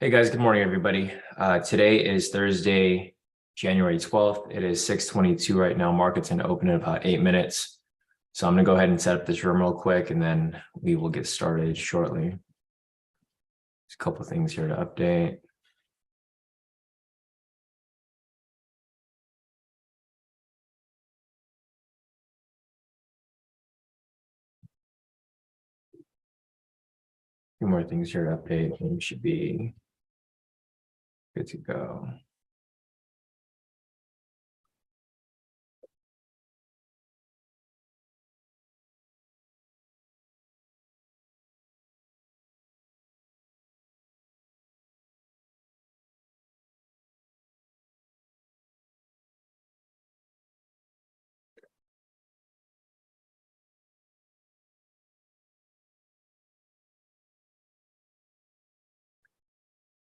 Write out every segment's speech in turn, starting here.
Hey guys, good morning, everybody. Today is Thursday, January 12th. It is 6:22 right now. Market's going to open in about 8 minutes. So I'm going to go ahead and set up this room real quick, and then we will get started shortly. There's a couple of things here to update. A few more things here to update, and we should be good to go.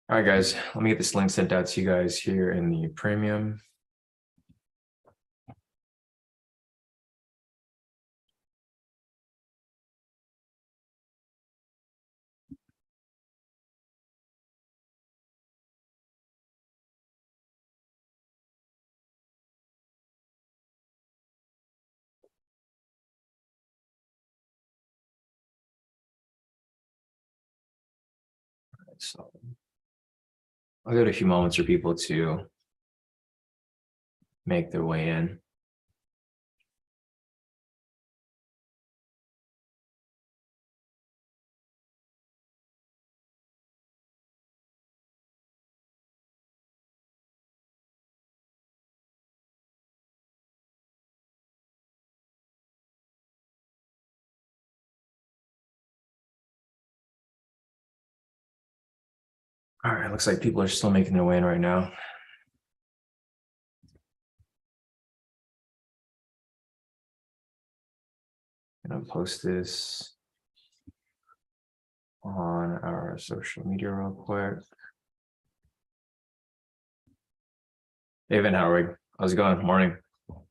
All right, guys, let me get this link sent out to you guys here in the premium. So I'll give it a few moments for people to make their way in. All right, looks like people are still making their way in right now. I'm gonna post this on our social media real quick. David Howard, how's it going? Morning. All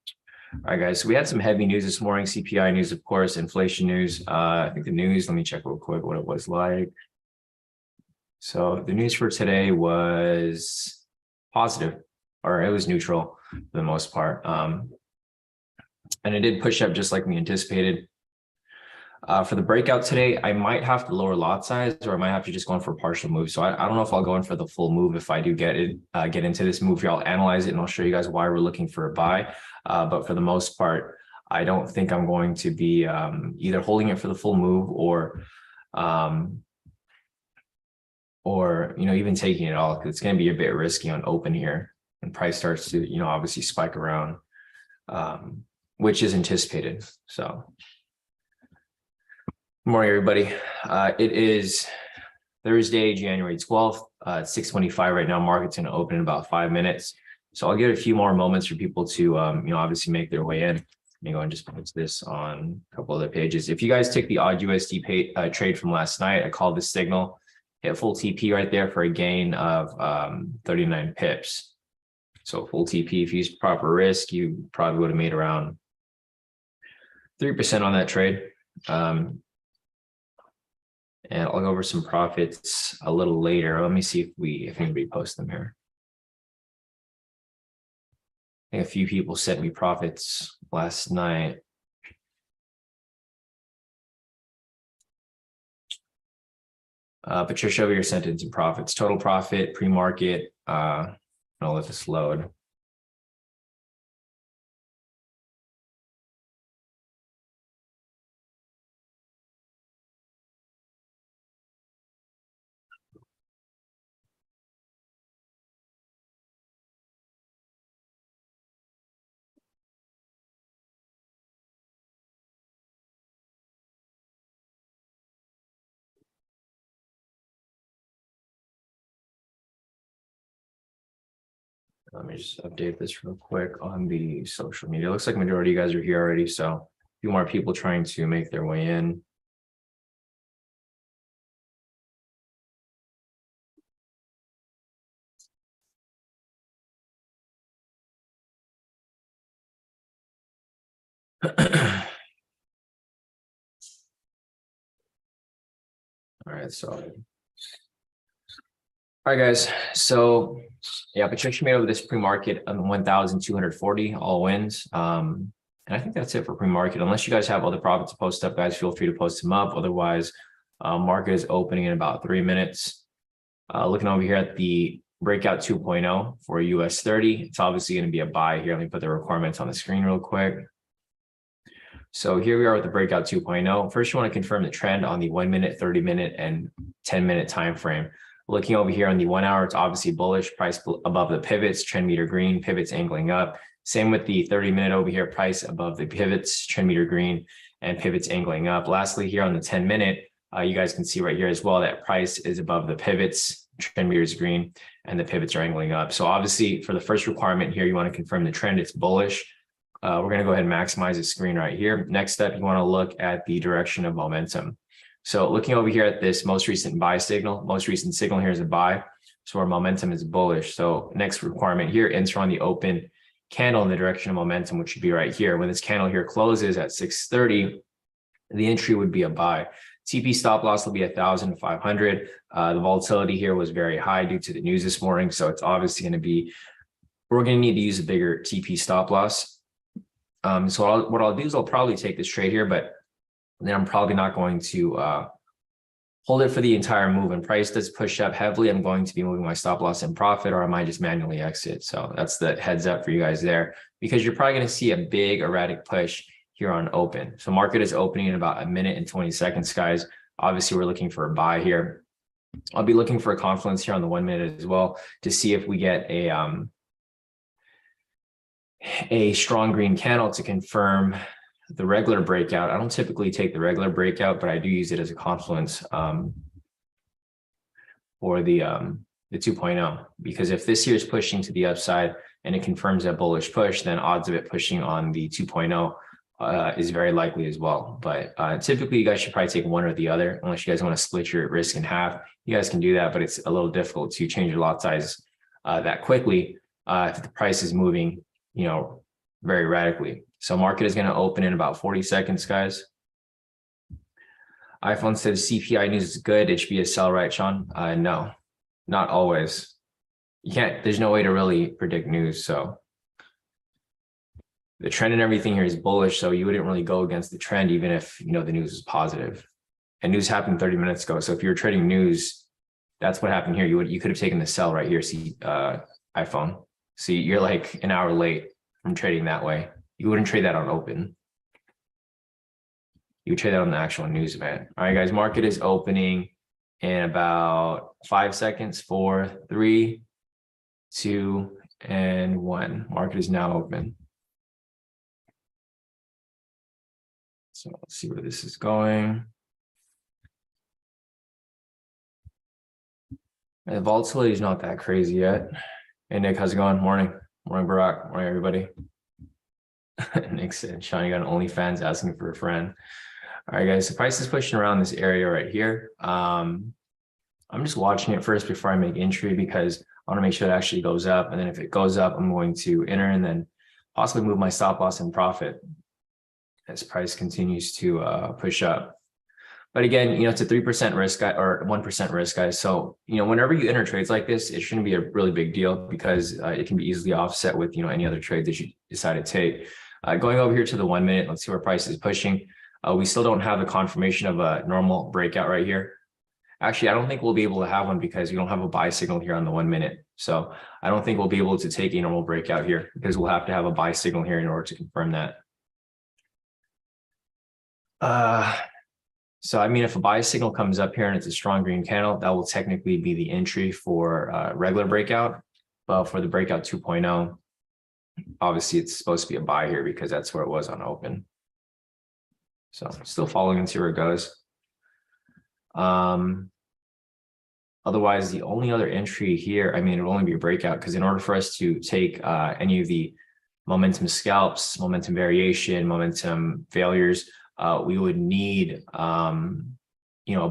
right, guys. So we had some heavy news this morning. CPI news, of course, inflation news. I think the news, let me check real quick what it was like. So the news for today was positive, or it was neutral for the most part. And it did push up just like we anticipated. For the breakout today, I might have to lower lot size, or I might have to just go in for a partial move. So I don't know if I'll go in for the full move. If I do get into this move here, I'll analyze it and I'll show you guys why we're looking for a buy. But for the most part, I don't think I'm going to be either holding it for the full move or even taking it all, because it's going to be a bit risky on open here. And price starts to, obviously spike around, which is anticipated. So good morning, everybody. It is Thursday, January 12th, 6:25 right now. Market's going to open in about 5 minutes. So I'll give a few more moments for people to, obviously make their way in. Let me go and just post this on a couple other pages. If you guys took the odd USD trade from last night, I called this signal, hit full TP right there for a gain of 39 pips. So full TP, if you use proper risk, you probably would have made around 3% on that trade. And I'll go over some profits a little later. Let me see if anybody posts them here. I think a few people sent me profits last night. Patricia, over your sentence and profits. Total profit, pre-market. I'll let this load. Let me just update this real quick on the social media. It looks like majority of you guys are here already, so a few more people trying to make their way in. All right, so All right, guys. So yeah, Patricia made over this pre-market on 1,240 all wins. And I think that's it for pre-market. Unless you guys have other profits to post up, guys, feel free to post them up. Otherwise, market is opening in about 3 minutes. Looking over here at the breakout 2.0 for US30, it's obviously going to be a buy here. Let me put the requirements on the screen real quick. So here we are with the breakout 2.0. First, you want to confirm the trend on the 1 minute, 30 minute, and 10-minute time frame. Looking over here on the 1 hour, it's obviously bullish, price above the pivots, trend meter green, pivots angling up. Same with the 30-minute over here, price above the pivots, trend meter green, and pivots angling up. Lastly, here on the 10-minute, you guys can see right here as well that price is above the pivots, trend meters green, and the pivots are angling up. So obviously, for the first requirement here, you want to confirm the trend, it's bullish. We're going to go ahead and maximize the screen right here. Next step, you want to look at the direction of momentum. So looking over here at this most recent buy signal, most recent signal here is a buy. So our momentum is bullish. So next requirement here, enter on the open candle in the direction of momentum, which should be right here. When this candle here closes at 6:30, the entry would be a buy. TP stop loss will be 1,500. The volatility here was very high due to the news this morning. So it's obviously going to be, we're going to need to use a bigger TP stop loss. So what I'll do is I'll probably take this trade here, but then I'm probably not going to hold it for the entire move. And price does push up heavily, I'm going to be moving my stop loss and profit, or I might just manually exit. So that's the heads up for you guys there, because you're probably going to see a big erratic push here on open. So market is opening in about 1 minute and 20 seconds, guys. Obviously, we're looking for a buy here. I'll be looking for a confluence here on the 1 minute as well to see if we get a strong green candle to confirm the regular breakout. I don't typically take the regular breakout, but I do use it as a confluence for the 2.0, because if this here is pushing to the upside and it confirms that bullish push, then odds of it pushing on the 2.0 is very likely as well. But typically you guys should probably take one or the other, unless you guys want to split your risk in half. You guys can do that, but it's a little difficult to change your lot size that quickly if the price is moving, very radically. So market is going to open in about 40 seconds, guys. iPhone says CPI news is good. It should be a sell, right, Sean? No, not always. You can't, there's no way to really predict news. So the trend and everything here is bullish. So you wouldn't really go against the trend, even if, the news is positive. And news happened 30 minutes ago. So if you're trading news, that's what happened here. You could have taken the sell right here. See, iPhone. See, you're like an hour late from trading that way. You wouldn't trade that on open. You would trade that on the actual news event. All right, guys, market is opening in about 5 seconds. 4, 3, 2, and 1. Market is now open. So let's see where this is going. And the volatility is not that crazy yet. Hey, Nick, how's it going? Morning. Morning, Barack. Morning, everybody. Nick said, Sean, you got an OnlyFans asking for a friend. All right, guys, the price is pushing around this area right here. I'm just watching it first before I make entry, because I want to make sure it actually goes up. And then if it goes up, I'm going to enter and then possibly move my stop loss and profit as price continues to push up. But again, it's a 3% risk or 1% risk, guys. So, whenever you enter trades like this, it shouldn't be a really big deal, because it can be easily offset with, any other trade that you decide to take. Going over here to the 1 minute, let's see where price is pushing. We still don't have the confirmation of a normal breakout right here. Actually, I don't think we'll be able to have one, because we don't have a buy signal here on the 1 minute. So I don't think we'll be able to take a normal breakout here, because we'll have to have a buy signal here in order to confirm that. So, if a buy signal comes up here and it's a strong green candle, that will technically be the entry for regular breakout. But for the breakout 2.0, obviously it's supposed to be a buy here, because that's where it was on open. So still following and see where it goes. Otherwise, the only other entry here, it would only be a breakout, because in order for us to take any of the momentum scalps, momentum variation, momentum failures, we would need a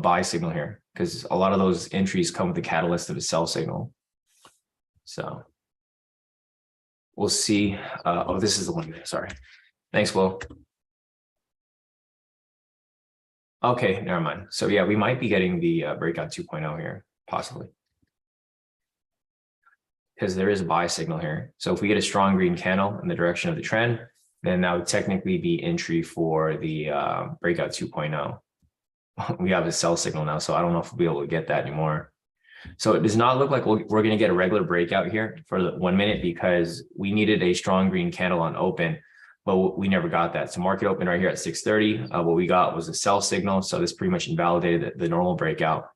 buy signal here, because a lot of those entries come with the catalyst of a sell signal. So we'll see. Oh, this is the one. Sorry. Thanks, Will. Okay, never mind. So yeah, we might be getting the breakout 2.0 here, possibly. because there is a buy signal here. So if we get a strong green candle in the direction of the trend, then that would technically be entry for the breakout 2.0. We have a sell signal now, so I don't know if we'll be able to get that anymore. So it does not look like we're going to get a regular breakout here for the 1 minute, because we needed a strong green candle on open, but we never got that. So market open right here at 6:30. What we got was a sell signal. So this pretty much invalidated the normal breakout.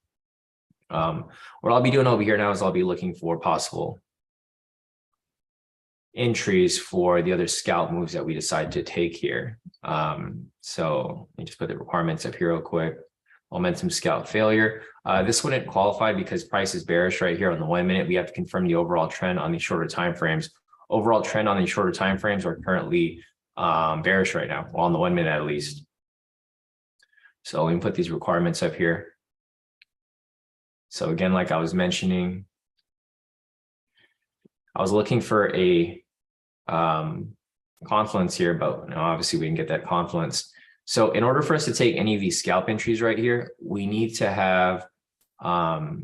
What I'll be doing over here now is I'll be looking for possible entries for the other scalp moves that we decide to take here. So let me just put the requirements up here real quick. Momentum scalp failure. This wouldn't qualify because price is bearish right here on the 1 minute. We have to confirm the overall trend on the shorter time frames. Overall trend on the shorter time frames are currently bearish right now, well, on the 1 minute at least. So we can put these requirements up here. So again, like I was mentioning, I was looking for a confluence here, but obviously we didn't get that confluence. So in order for us to take any of these scalp entries right here, we need to have a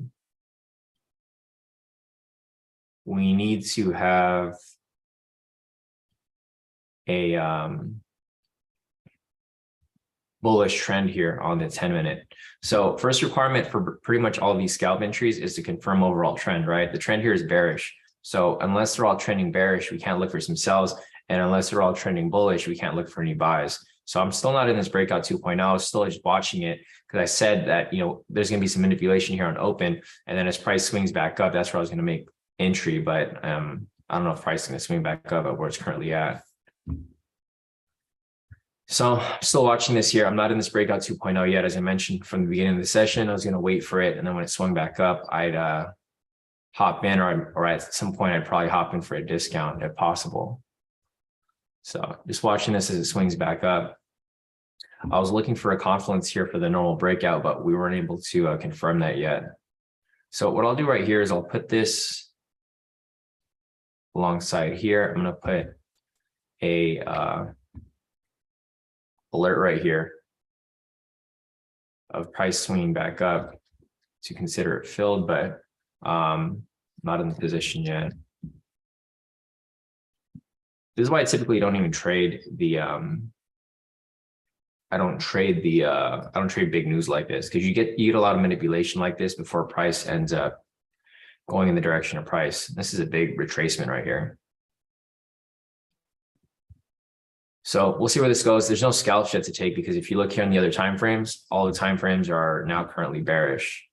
bullish trend here on the 10-minute. So first requirement for pretty much all of these scalp entries is to confirm overall trend, right? The trend here is bearish. So unless they're all trending bearish, we can't look for some sells. And unless they're all trending bullish, we can't look for any buys. So I'm still not in this breakout 2.0. I was still just watching it because I said that, there's going to be some manipulation here on open. And then as price swings back up, that's where I was going to make entry. But I don't know if price is going to swing back up at where it's currently at. So I'm still watching this here. I'm not in this breakout 2.0 yet. As I mentioned from the beginning of the session, I was going to wait for it. And then when it swung back up, I'd hop in, or at some point, I'd probably hop in for a discount if possible. So just watching this as it swings back up. I was looking for a confluence here for the normal breakout, but we weren't able to confirm that yet. So what I'll do right here is I'll put this alongside here. I'm going to put a alert right here of price swinging back up to consider it filled, but not in the position yet. This is why I typically don't even trade the I don't trade big news like this, because you get a lot of manipulation like this before price ends up going in the direction of price. This is a big retracement right here. So we'll see where this goes. There's no scalps yet to take, because if you look here on the other time frames, all the time frames are now currently bearish.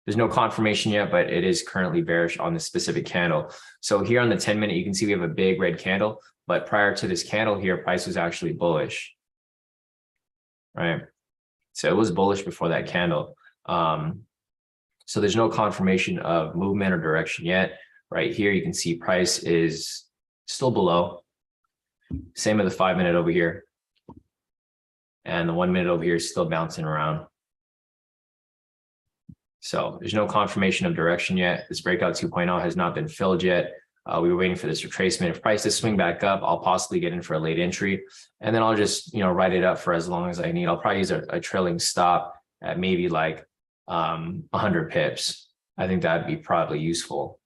There's no confirmation yet, but it is currently bearish on this specific candle. So here on the 10-minute, you can see we have a big red candle, but prior to this candle here, price was actually bullish, right? So it was bullish before that candle. So there's no confirmation of movement or direction yet. Right here, you can see price is still below. Same with the 5-minute over here. And the 1 minute over here is still bouncing around. So there's no confirmation of direction yet. This breakout 2.0 has not been filled yet. We were waiting for this retracement. If price does swing back up, I'll possibly get in for a late entry, and then I'll just, write it up for as long as I need. I'll probably use a trailing stop at maybe like 100 pips. I think that'd be probably useful,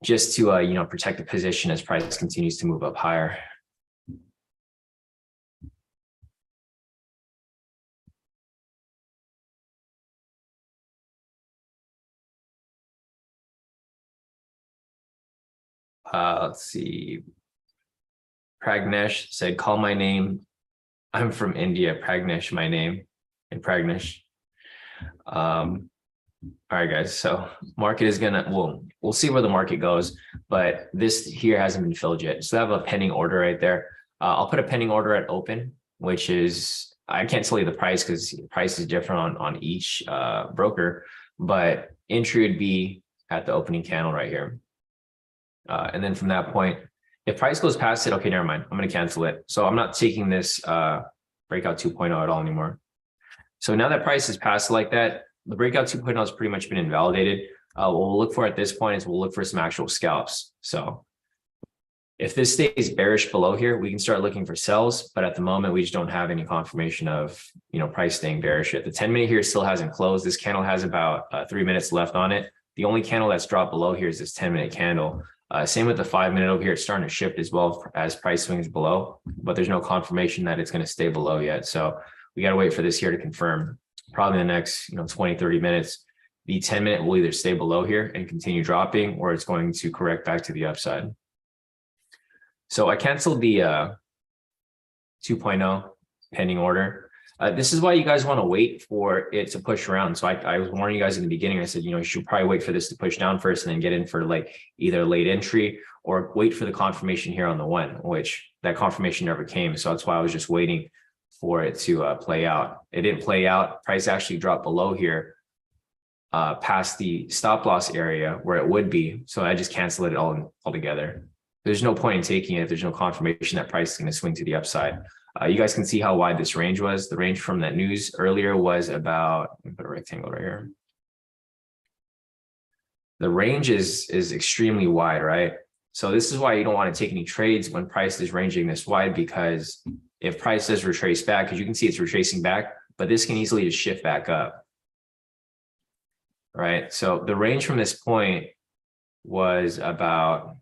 just to, protect the position as price continues to move up higher. Let's see. Pragnesh said, call my name. I'm from India. Pragnesh, my name. And Pragnesh. All right, guys. So market is we'll see where the market goes, but this here hasn't been filled yet. So I have a pending order right there. I'll put a pending order at open, which is, I can't tell you the price because the price is different on each broker, but entry would be at the opening candle right here. And then from that point, if price goes past it, okay, never mind. I'm going to cancel it. So I'm not taking this breakout 2.0 at all anymore. So now that price is past like that, the breakout 2.0 has pretty much been invalidated. What we'll look for at this point is we'll look for some actual scalps. So if this stays bearish below here, we can start looking for sells. But at the moment, we just don't have any confirmation of, price staying bearish yet. The 10-minute here still hasn't closed. This candle has about 3 minutes left on it. The only candle that's dropped below here is this 10-minute candle. Same with the 5-minute over here. It's starting to shift as well as price swings below, but there's no confirmation that it's going to stay below yet. So we got to wait for this here to confirm. Probably in the next 20, 30 minutes, the 10-minute will either stay below here and continue dropping, or it's going to correct back to the upside. So I canceled the 2.0 pending order. This is why you guys want to wait for it to push around. So I was warning you guys in the beginning. I said, you should probably wait for this to push down first and then get in for like either late entry or wait for the confirmation here on the one, which that confirmation never came. So that's why I was just waiting for it to play out. It didn't play out. Price actually dropped below here past the stop loss area where it would be. So I just canceled it all together. There's no point in taking it if there's no confirmation that price is going to swing to the upside. You guys can see how wide this range was. The range from that news earlier was about, let me put a rectangle right here. The range is extremely wide, right? So this is why you don't want to take any trades when price is ranging this wide, because if price does retrace back, because you can see it's retracing back, but this can easily just shift back up, right? So the range from this point was about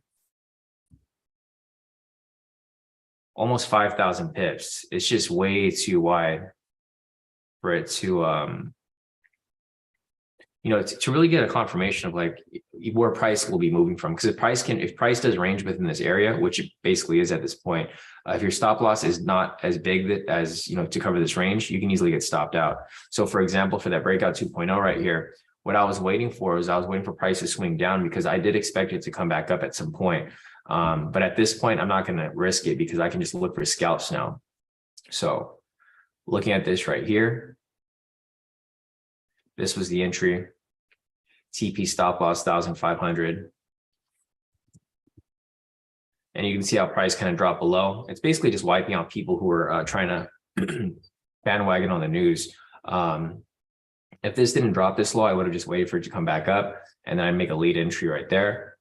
almost 5,000 pips. It's just way too wide for it to, to really get a confirmation of like where price will be moving from. Because if price does range within this area, which it basically is at this point, if your stop loss is not as big as, to cover this range, you can easily get stopped out. So for example, for that breakout 2.0 right here, what I was waiting for was I was waiting for price to swing down because I did expect it to come back up at some point. But at this point, I'm not going to risk it because I can just look for scalps now. So looking at this right here, this was the entry, TP stop loss 1,500. And you can see how price kind of dropped below. It's basically just wiping out people who are trying to bandwagon on the news. If this didn't drop this low, I would have just waited for it to come back up, and then I'd make a lead entry right there,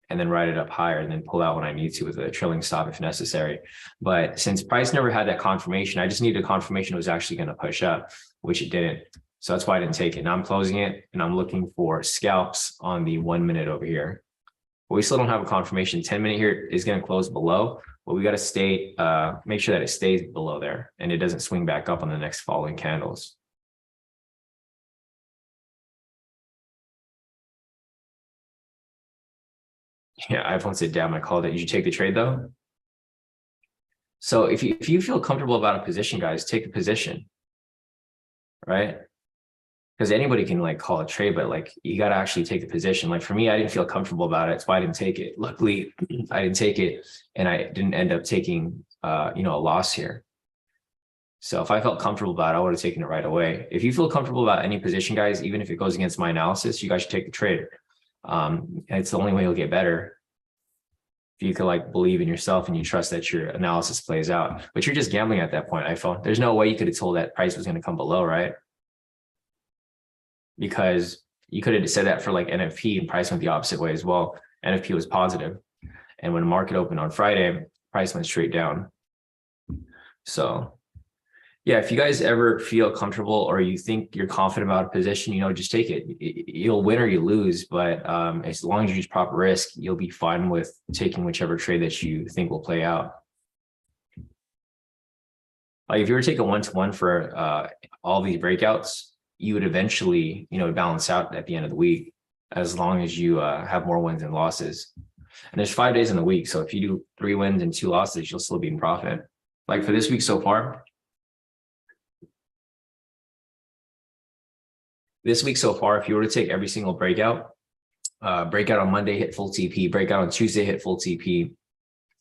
and then ride it up higher and then pull out when I need to with a trailing stop if necessary. But since price never had that confirmation, I just needed a confirmation it was actually going to push up, which it didn't. So that's why I didn't take it. Now I'm closing it and I'm looking for scalps on the 1 minute over here. But we still don't have a confirmation. 10-minute here is going to close below, but we got to stay, make sure that it stays below there and it doesn't swing back up on the next following candles. Yeah, iPhone said, damn, I called it. Did you take the trade though? So if you feel comfortable about a position, guys, take a position, right? Because anybody can like call a trade, but like you got to actually take the position. Like for me, I didn't feel comfortable about it. That's why I didn't take it. Luckily, I didn't take it and I didn't end up taking, a loss here. So if I felt comfortable about it, I would have taken it right away. If you feel comfortable about any position, guys, even if it goes against my analysis, you guys should take the trade. And it's the only way you'll get better. If you could like believe in yourself and you trust that your analysis plays out, but you're just gambling at that point, iPhone. There's no way you could have told that price was going to come below, right? Because you could have said that for like NFP and price went the opposite way as well. NFP was positive. And when the market opened on Friday, price went straight down. So yeah, if you guys ever feel comfortable or you think you're confident about a position, just take it. You'll win or you lose, but as long as you use proper risk, you'll be fine with taking whichever trade that you think will play out. Like if you were to take a one-to-one for all these breakouts, you would eventually, balance out at the end of the week, as long as you have more wins and losses. And there's 5 days in the week. So if you do 3 wins and 2 losses, you'll still be in profit. Like for this week so far, if you were to take every single breakout on Monday hit full TP, breakout on Tuesday hit full TP,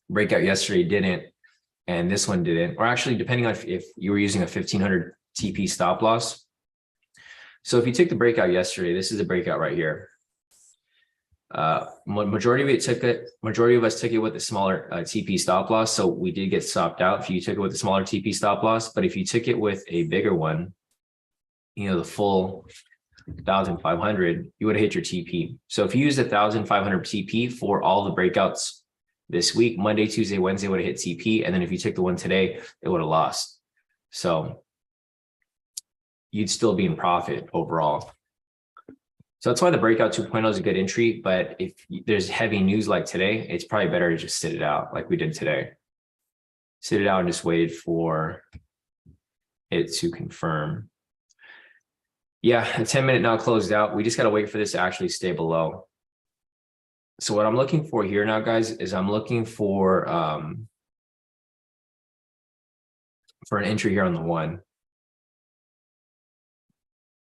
breakout yesterday didn't, and this one didn't, or actually depending on if you were using a 1500 TP stop loss. So if you took the breakout yesterday, this is a breakout right here. Majority of us took it with a smaller TP stop loss, so we did get stopped out if you took it with a smaller TP stop loss. But if you took it with a bigger one, the full 1,500, you would have hit your TP. So if you used 1,500 TP for all the breakouts this week, Monday, Tuesday, Wednesday would have hit TP. And then if you took the one today, it would have lost. So you'd still be in profit overall. So that's why the breakout 2.0 is a good entry. But if there's heavy news like today, it's probably better to just sit it out like we did today. Sit it out and just waited for it to confirm. Yeah, a 10-minute now closed out. We just got to wait for this to actually stay below. So what I'm looking for here now, guys, is I'm looking for an entry here on the 1.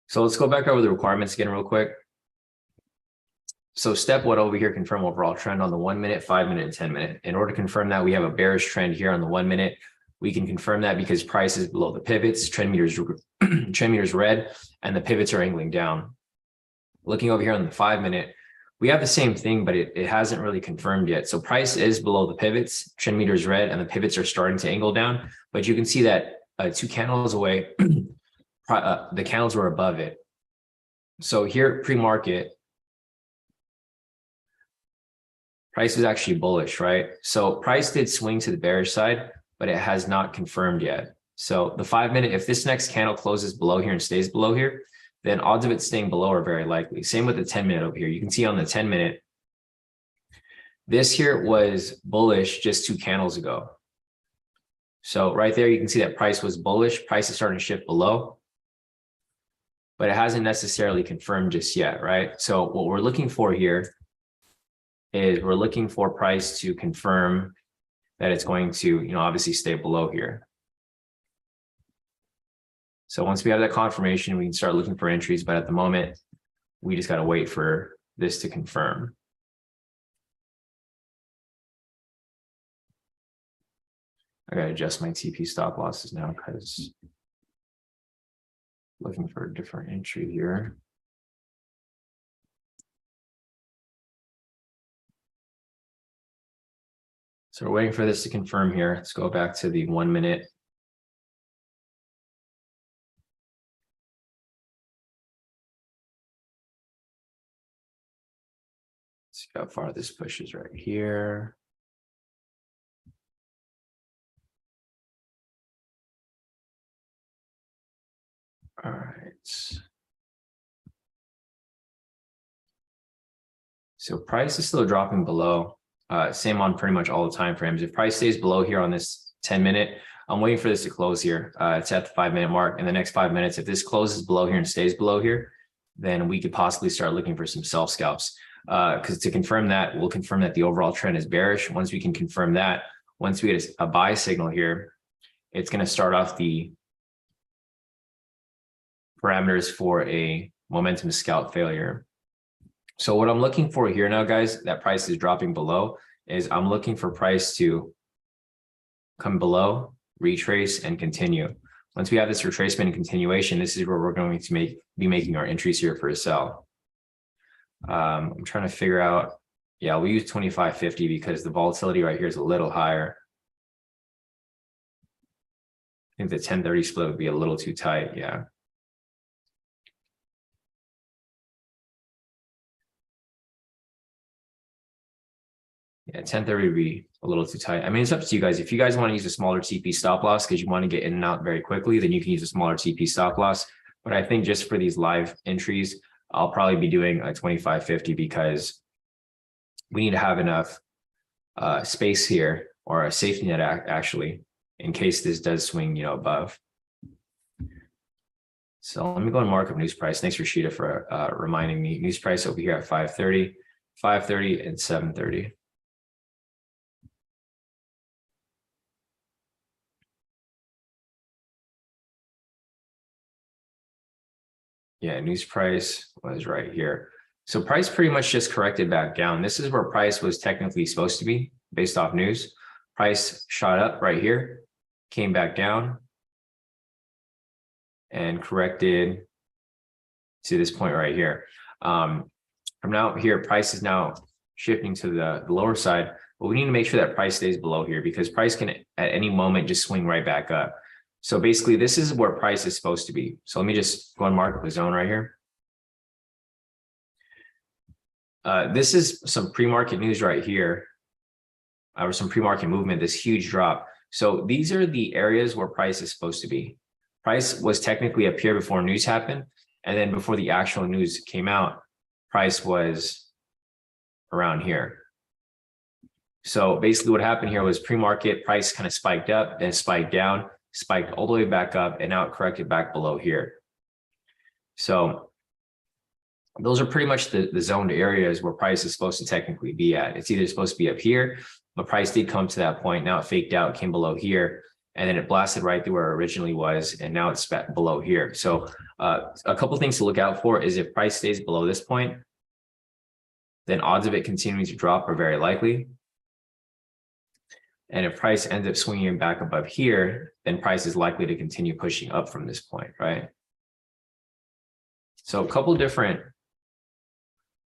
So let's go back over the requirements again real quick. So step 1 over here, confirm overall trend on the 1 minute, 5 minute, and 10 minute. In order to confirm that, we have a bearish trend here on the 1 minute. We can confirm that because price is below the pivots, trend meters red, and the pivots are angling down. Looking over here on the 5 minute, we have the same thing, but it hasn't really confirmed yet. So price is below the pivots, trend meters red, and the pivots are starting to angle down. But you can see that 2 candles away, the candles were above it. So here pre-market, price is actually bullish, right? So price did swing to the bearish side, but it has not confirmed yet. So the 5 minute, if this next candle closes below here and stays below here, then odds of it staying below are very likely. Same with the 10 minute over here. You can see on the 10 minute, this here was bullish just 2 candles ago. So right there, you can see that price was bullish. Price is starting to shift below, but it hasn't necessarily confirmed just yet, right? So what we're looking for here is we're looking for price to confirm that it's going to, obviously stay below here. So once we have that confirmation, we can start looking for entries, but at the moment, we just got to wait for this to confirm. I got to adjust my TP stop losses now because looking for a different entry here. So we're waiting for this to confirm here. Let's go back to the 1 minute. Let's see how far this pushes right here. All right. So price is still dropping below. Same on pretty much all the time frames. If price stays below here on this 10 minute, I'm waiting for this to close here. It's at the 5 minute mark. In the next 5 minutes, if this closes below here and stays below here, then we could possibly start looking for some self scalps. Because to confirm that, we'll confirm that the overall trend is bearish. Once we can confirm that, once we get a buy signal here, it's going to start off the parameters for a momentum scalp failure. So what I'm looking for here now, guys, that price is dropping below, is I'm looking for price to come below, retrace, and continue. Once we have this retracement and continuation, this is where we're going to be making our entries here for a sell. I'm trying to figure out, yeah, we use 2550 because the volatility right here is a little higher. I think the 1030 split would be a little too tight, yeah. Yeah, 1030 would be a little too tight. I mean, it's up to you guys. If you guys want to use a smaller TP stop loss because you want to get in and out very quickly, then you can use a smaller TP stop loss. But I think just for these live entries, I'll probably be doing a 2550 because we need to have enough space here, or a safety net actually, in case this does swing, above. So let me go and mark up news price. Thanks, Rashida, for reminding me. News price over here at 530, 530, and 730. Yeah, news price was right here. So price pretty much just corrected back down. This is where price was technically supposed to be based off news. Price shot up right here, came back down, and corrected to this point right here. From now here, price is now shifting to the lower side, but we need to make sure that price stays below here because price can at any moment just swing right back up. So basically, this is where price is supposed to be. So let me just go and mark the zone right here. This is some pre-market news right here, or some pre-market movement, this huge drop. So these are the areas where price is supposed to be. Price was technically up here before news happened. And then before the actual news came out, price was around here. So basically what happened here was pre-market price kind of spiked up, then spiked down, spiked all the way back up, and now it corrected back below here. So those are pretty much the zoned areas where price is supposed to technically be at. It's either supposed to be up here, but price did come to that point. Now it faked out, came below here, and then it blasted right through where it originally was, and now it's back below here. So a couple things to look out for is if price stays below this point, then odds of it continuing to drop are very likely. And if price ends up swinging back above here, then price is likely to continue pushing up from this point, right? So a couple different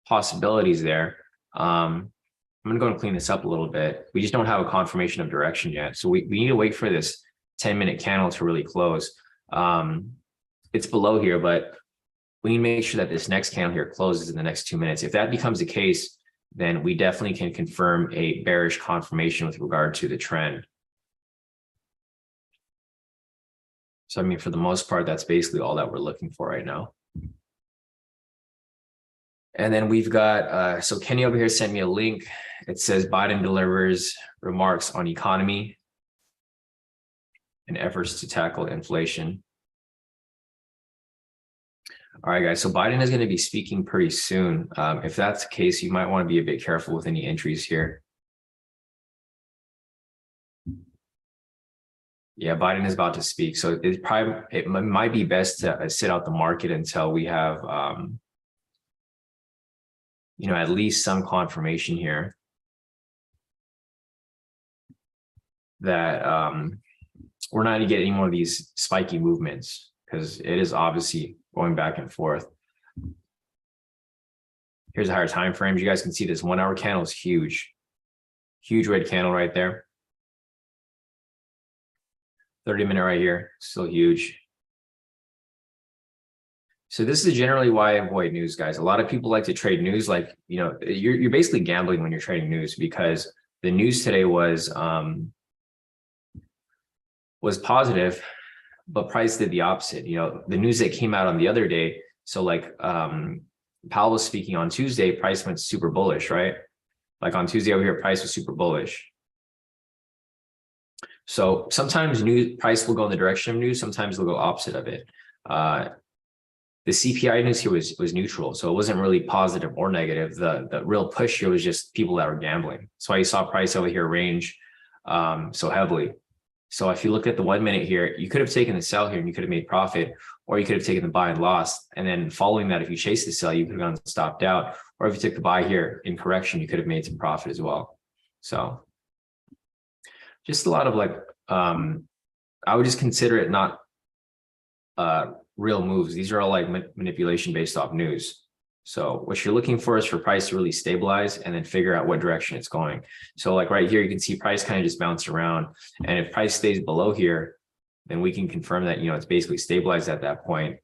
possibilities there. I'm going to go and clean this up a little bit. We just don't have a confirmation of direction yet. So we need to wait for this 10-minute candle to really close. It's below here, but we need to make sure that this next candle here closes in the next 2 minutes. If that becomes the case, then we definitely can confirm a bearish confirmation with regard to the trend. So, I mean, for the most part, that's basically all that we're looking for right now. And then we've got, so Kenny over here sent me a link. It says Biden delivers remarks on economy and efforts to tackle inflation. All right, guys, so Biden is going to be speaking pretty soon. If that's the case, you might want to be a bit careful with any entries here. Yeah, Biden is about to speak. So it might be best to sit out the market until we have, at least some confirmation here that we're not going to get any more of these spiky movements, because it is obviously going back and forth. Here's a higher time frames. You guys can see this 1 hour candle is huge. Huge red candle right there. 30-minute right here, still huge. So this is generally why I avoid news, guys. A lot of people like to trade news like, you're basically gambling when you're trading news, because the news today was positive, but price did the opposite. The news that came out on the other day, so like Powell was speaking on Tuesday, price went super bullish, right? Like on Tuesday over here, price was super bullish. So sometimes price will go in the direction of news, sometimes it'll go opposite of it. The CPI news here was neutral, so it wasn't really positive or negative. The real push here was just people that were gambling. That's why you saw price over here range so heavily. So if you look at the 1 minute here, you could have taken the sell here and you could have made profit, or you could have taken the buy and lost. And then following that, if you chase the sell, you could have gone stopped out. Or if you took the buy here in correction, you could have made some profit as well. So just a lot of I would just consider it not real moves. These are all like manipulation based off news. So what you're looking for is for price to really stabilize and then figure out what direction it's going. So like right here, you can see price kind of just bounce around. And if price stays below here, then we can confirm that, it's basically stabilized at that point,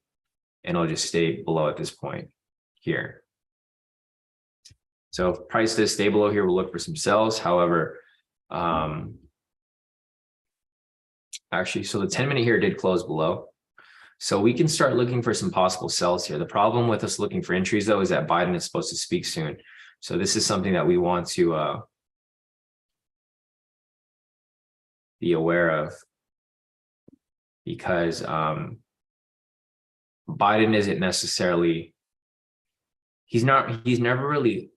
and it'll just stay below at this point here. So if price does stay below here, we'll look for some sells. However, actually, so the 10-minute here did close below. So we can start looking for some possible sells here. The problem with us looking for entries, though, is that Biden is supposed to speak soon. So this is something that we want to be aware of, because Biden isn't necessarily, he's never really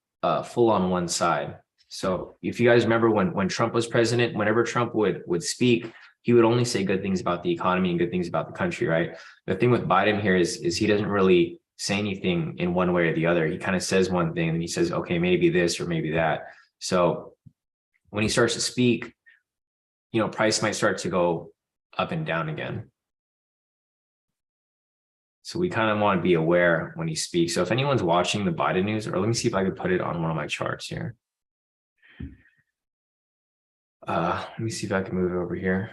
full on one side. So if you guys remember when Trump was president, whenever Trump would speak, he would only say good things about the economy and good things about the country, right? The thing with Biden here is he doesn't really say anything in one way or the other. He kind of says one thing and he says, okay, maybe this or maybe that. So when he starts to speak, price might start to go up and down again. So we kind of want to be aware when he speaks. So if anyone's watching the Biden news, or let me see if I could put it on one of my charts here. Let me see if I can move it over here.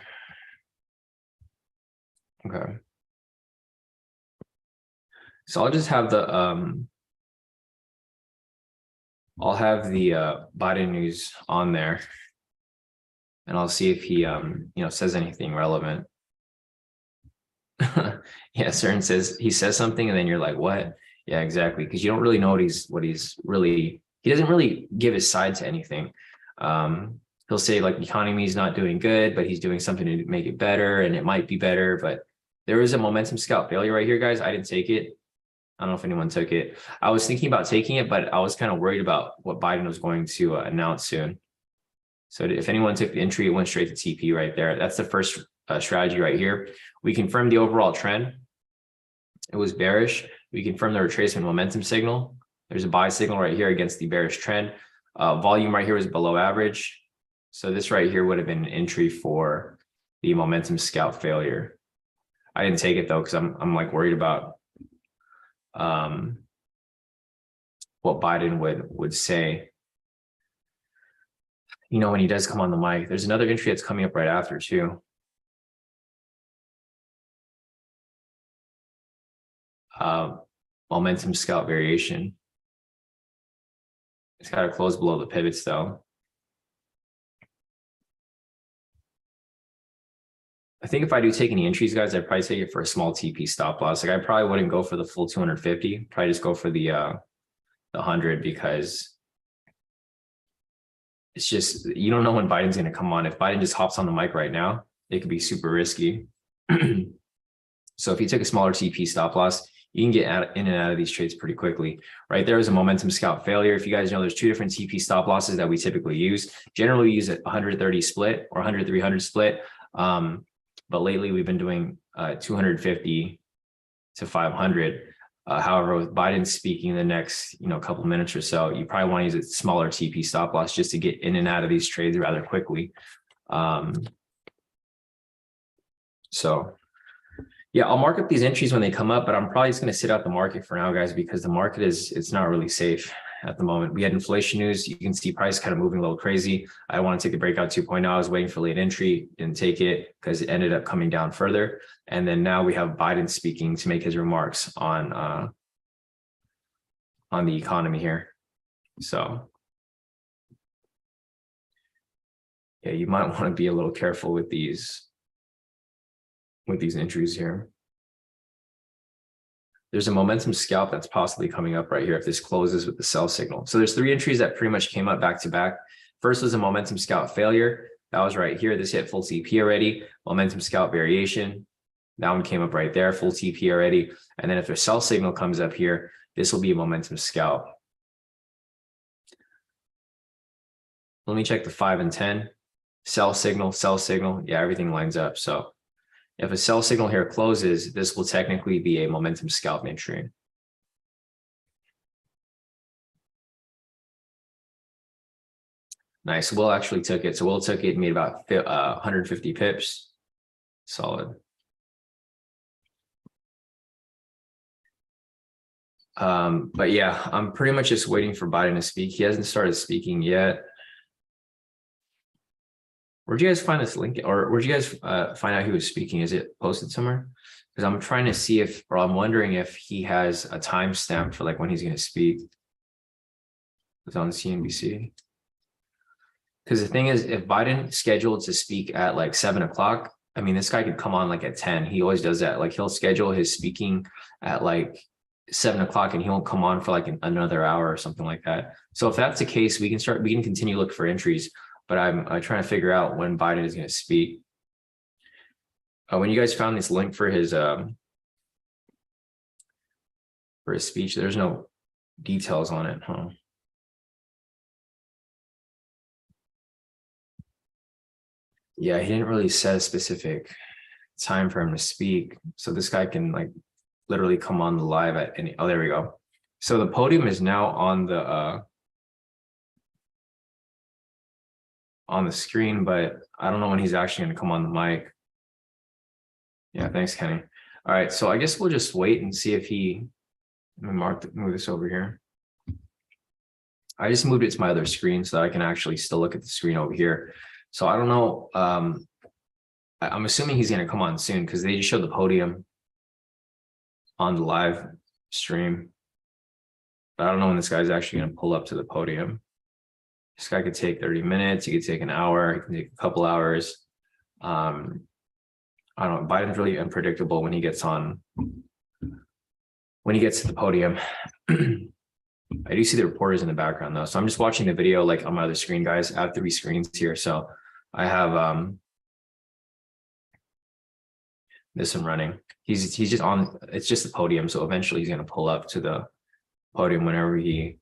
Okay. So I'll just have the Biden news on there, and I'll see if he says anything relevant. Yeah, Cern says he says something and then you're like, what? Yeah, exactly. Because you don't really know what he's really, he doesn't really give his side to anything. He'll say like the economy is not doing good, but he's doing something to make it better, and it might be better. But there is a momentum scalp failure right here, guys. I didn't take it. I don't know if anyone took it. I was thinking about taking it, but I was kind of worried about what Biden was going to announce soon. So if anyone took the entry, it went straight to TP right there. That's the first strategy right here. We confirmed the overall trend. It was bearish. We confirmed the retracement momentum signal. There's a buy signal right here against the bearish trend. Volume right here was below average. So this right here would have been an entry for the momentum scalp failure. I didn't take it though, because I'm like worried about what Biden would say. You know, when he does come on the mic. There's another entry that's coming up right after too. Momentum scalp variation. It's got to close below the pivots though. I think if I do take any entries, guys, I'd probably take it for a small TP stop loss. Like I probably wouldn't go for the full 250. Probably just go for the 100, because it's just, you don't know when Biden's going to come on. If Biden just hops on the mic right now, it could be super risky. So if you took a smaller TP stop loss, you can get in and out of these trades pretty quickly. Right there is a momentum scalp failure. If you guys know, there's two different TP stop losses that we typically use. Generally, we use a 130 split or 100-300 split. But lately, we've been doing 250 to 500. However, with Biden speaking in the next couple minutes or so, you probably want to use a smaller TP stop loss just to get in and out of these trades rather quickly. So yeah, I'll mark up these entries when they come up, but I'm probably just going to sit out the market for now, guys, because the market it's not really safe at the moment. We had inflation news. You can see price kind of moving a little crazy. I want to take the breakout 2.0. I was waiting for late entry, didn't take it because it ended up coming down further. And then now we have Biden speaking to make his remarks on the economy here. So yeah, you might want to be a little careful with these entries here. There's a momentum scalp that's possibly coming up right here if this closes with the sell signal. So there's three entries that pretty much came up back to back. First was a momentum scalp failure. That was right here. This hit full TP already. Momentum scalp variation. That one came up right there, full TP already. And then if a sell signal comes up here, this will be a momentum scalp. Let me check the 5 and 10. Sell signal. Yeah, everything lines up. So if a sell signal here closes, this will technically be a momentum scalp entry. Nice. Will actually took it. So Will took it, made about 150 pips. Solid. But yeah, I'm pretty much just waiting for Biden to speak. He hasn't started speaking yet. Where'd you guys find this link, or where'd you guys find out he was speaking? Is it posted somewhere? Because I'm trying to see or I'm wondering if he has a timestamp for like when he's going to speak. It's on CNBC. Because the thing is, if Biden scheduled to speak at like 7 o'clock, I mean, this guy could come on like at 10. He always does that. Like he'll schedule his speaking at like 7 o'clock and he won't come on for like another hour or something like that. So if that's the case, we can continue to look for entries. But I'm trying to figure out when Biden is going to speak. When you guys found this link for his speech, there's no details on it, huh? Yeah, he didn't really set a specific time for him to speak. So this guy can like literally come on the live at any. Oh, there we go. So the podium is now on the screen, but I don't know when he's actually going to come on the mic. Yeah, thanks, Kenny. All right, so I guess we'll just wait and see if he. Let me move this over here. I just moved it to my other screen so that I can actually still look at the screen over here. So I don't know. I'm assuming he's going to come on soon because they just showed the podium on the live stream. But I don't know when this guy's actually going to pull up to the podium. This guy could take 30 minutes. He could take an hour. He can take a couple hours. I don't know. Biden's really unpredictable when he gets on when he gets to the podium. I do see the reporters in the background though. So I'm just watching the video like on my other screen, guys. I have 3 screens here. So I have this one running. He's just on, it's just the podium. So eventually he's gonna pull up to the podium whenever he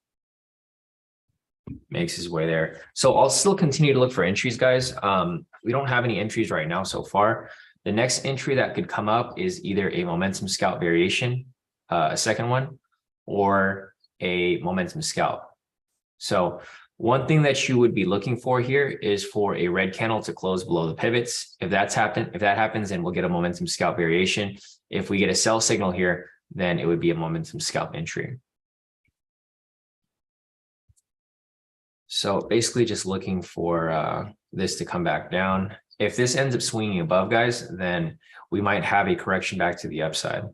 makes his way there. So I'll still continue to look for entries, guys. We don't have any entries right now so far. The next entry that could come up is either a momentum scalp variation, a second one, or a momentum scalp. So one thing that you would be looking for here is for a red candle to close below the pivots. If that happens, then we'll get a momentum scalp variation. If we get a sell signal here, then it would be a momentum scalp entry. So basically just looking for this to come back down. If this ends up swinging above, guys, then we might have a correction back to the upside.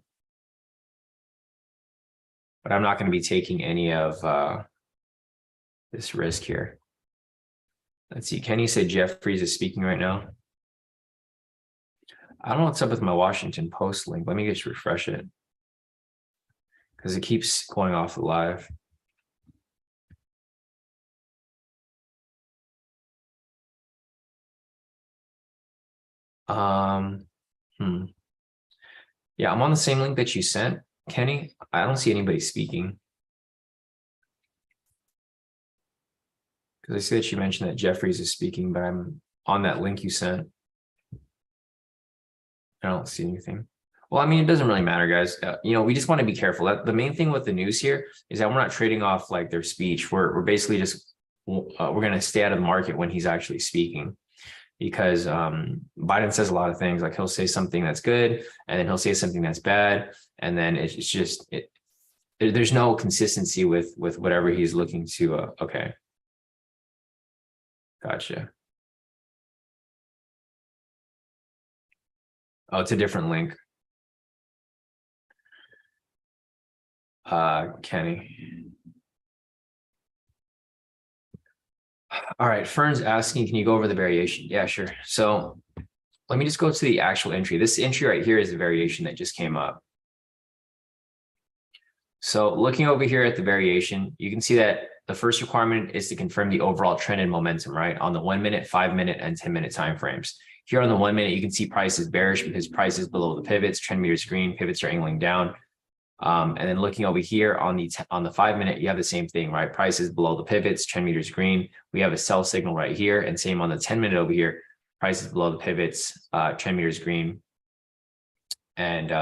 But I'm not going to be taking any of this risk here. Let's see. Kenny said Jeffries is speaking right now. I don't know what's up with my Washington Post link. Let me just refresh it because it keeps going off the live. Yeah, I'm on the same link that you sent, Kenny. I don't see anybody speaking. Because I see that you mentioned that Jeffries is speaking, but I'm on that link you sent. I don't see anything. Well, I mean, it doesn't really matter, guys. We just want to be careful. The main thing with the news here is that we're not trading off like their speech. We're basically just, we're going to stay out of the market when he's actually speaking. Because Biden says a lot of things, like he'll say something that's good, and then he'll say something that's bad, and then it's just there's no consistency with whatever he's looking to. Okay, gotcha. Oh, it's a different link. Kenny. All right, Fern's asking, can you go over the variation? Yeah, sure. So let me just go to the actual entry. This entry right here is the variation that just came up. So looking over here at the variation, you can see that the first requirement is to confirm the overall trend and momentum, right? On the 1 minute, 5 minute, and 10 minute timeframes. Here on the 1 minute, you can see price is bearish because price is below the pivots, trend meters green, pivots are angling down. And then looking over here on the 5 minute, you have the same thing, right? Price is below the pivots, trend meters green. We have a sell signal right here, and same on the 10 minute over here. Price is below the pivots, trend meters green, and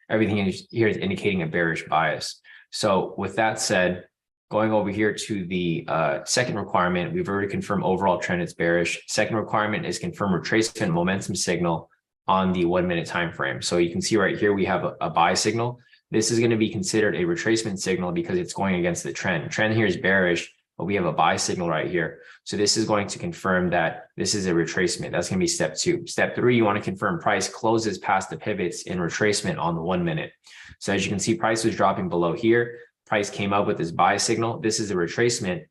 everything here is indicating a bearish bias. So with that said, going over here to the second requirement, we've already confirmed overall trend is bearish. Second requirement is confirm retracement momentum signal on the 1 minute time frame. So you can see right here we have a buy signal. This is going to be considered a retracement signal because it's going against the trend. Trend here is bearish, but we have a buy signal right here. So this is going to confirm that this is a retracement. That's going to be step 2. Step 3, you want to confirm price closes past the pivots in retracement on the 1 minute. So as you can see, price was dropping below here. Price came up with this buy signal. This is a retracement,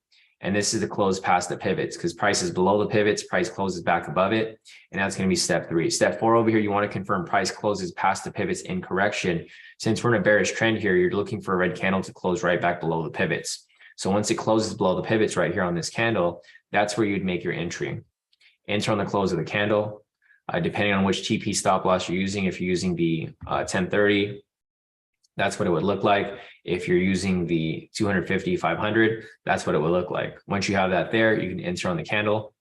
and this is the close past the pivots because price is below the pivots, price closes back above it, and that's going to be step 3. Step 4 over here, you want to confirm price closes past the pivots in correction. Since we're in a bearish trend here, you're looking for a red candle to close right back below the pivots. So once it closes below the pivots right here on this candle, that's where you'd make your entry. Enter on the close of the candle, depending on which TP stop loss you're using. If you're using the 1030, that's what it would look like. If you're using the 250, 500, that's what it would look like. Once you have that there, you can enter on the candle,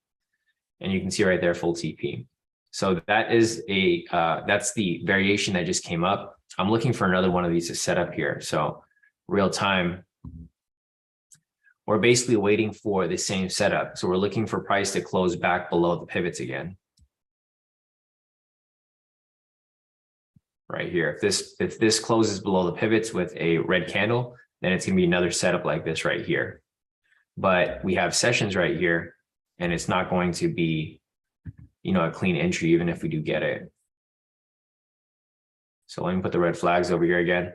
and you can see right there full TP. So that is that's the variation that just came up. I'm looking for another one of these to set up here. So real time, we're basically waiting for the same setup. So we're looking for price to close back below the pivots again. Right here. If this closes below the pivots with a red candle, then it's going to be another setup like this right here. But we have sessions right here, and it's not going to be, a clean entry, even if we do get it. So let me put the red flags over here again.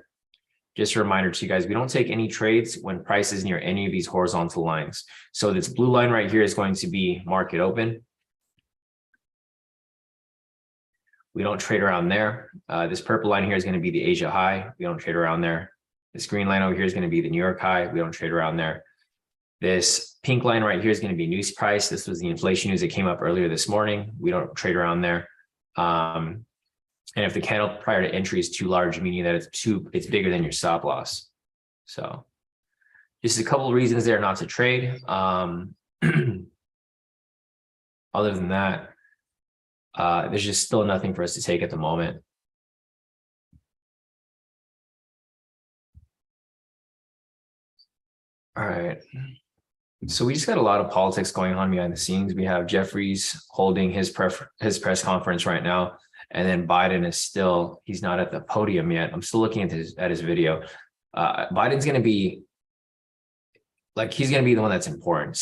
Just a reminder to you guys, we don't take any trades when price is near any of these horizontal lines. So this blue line right here is going to be market open. We don't trade around there. This purple line here is going to be the Asia high. We don't trade around there. This green line over here is going to be the New York high. We don't trade around there. This pink line right here is going to be news price. This was the inflation news that came up earlier this morning. We don't trade around there. And if the candle prior to entry is too large, meaning that it's bigger than your stop loss. So just a couple of reasons there not to trade. Other than that, there's just still nothing for us to take at the moment. All right. So we just got a lot of politics going on behind the scenes. We have Jeffries holding his press conference right now, and then Biden is still, he's not at the podium yet. I'm still looking at his video. Biden's going to be like, he's going to be the one that's important.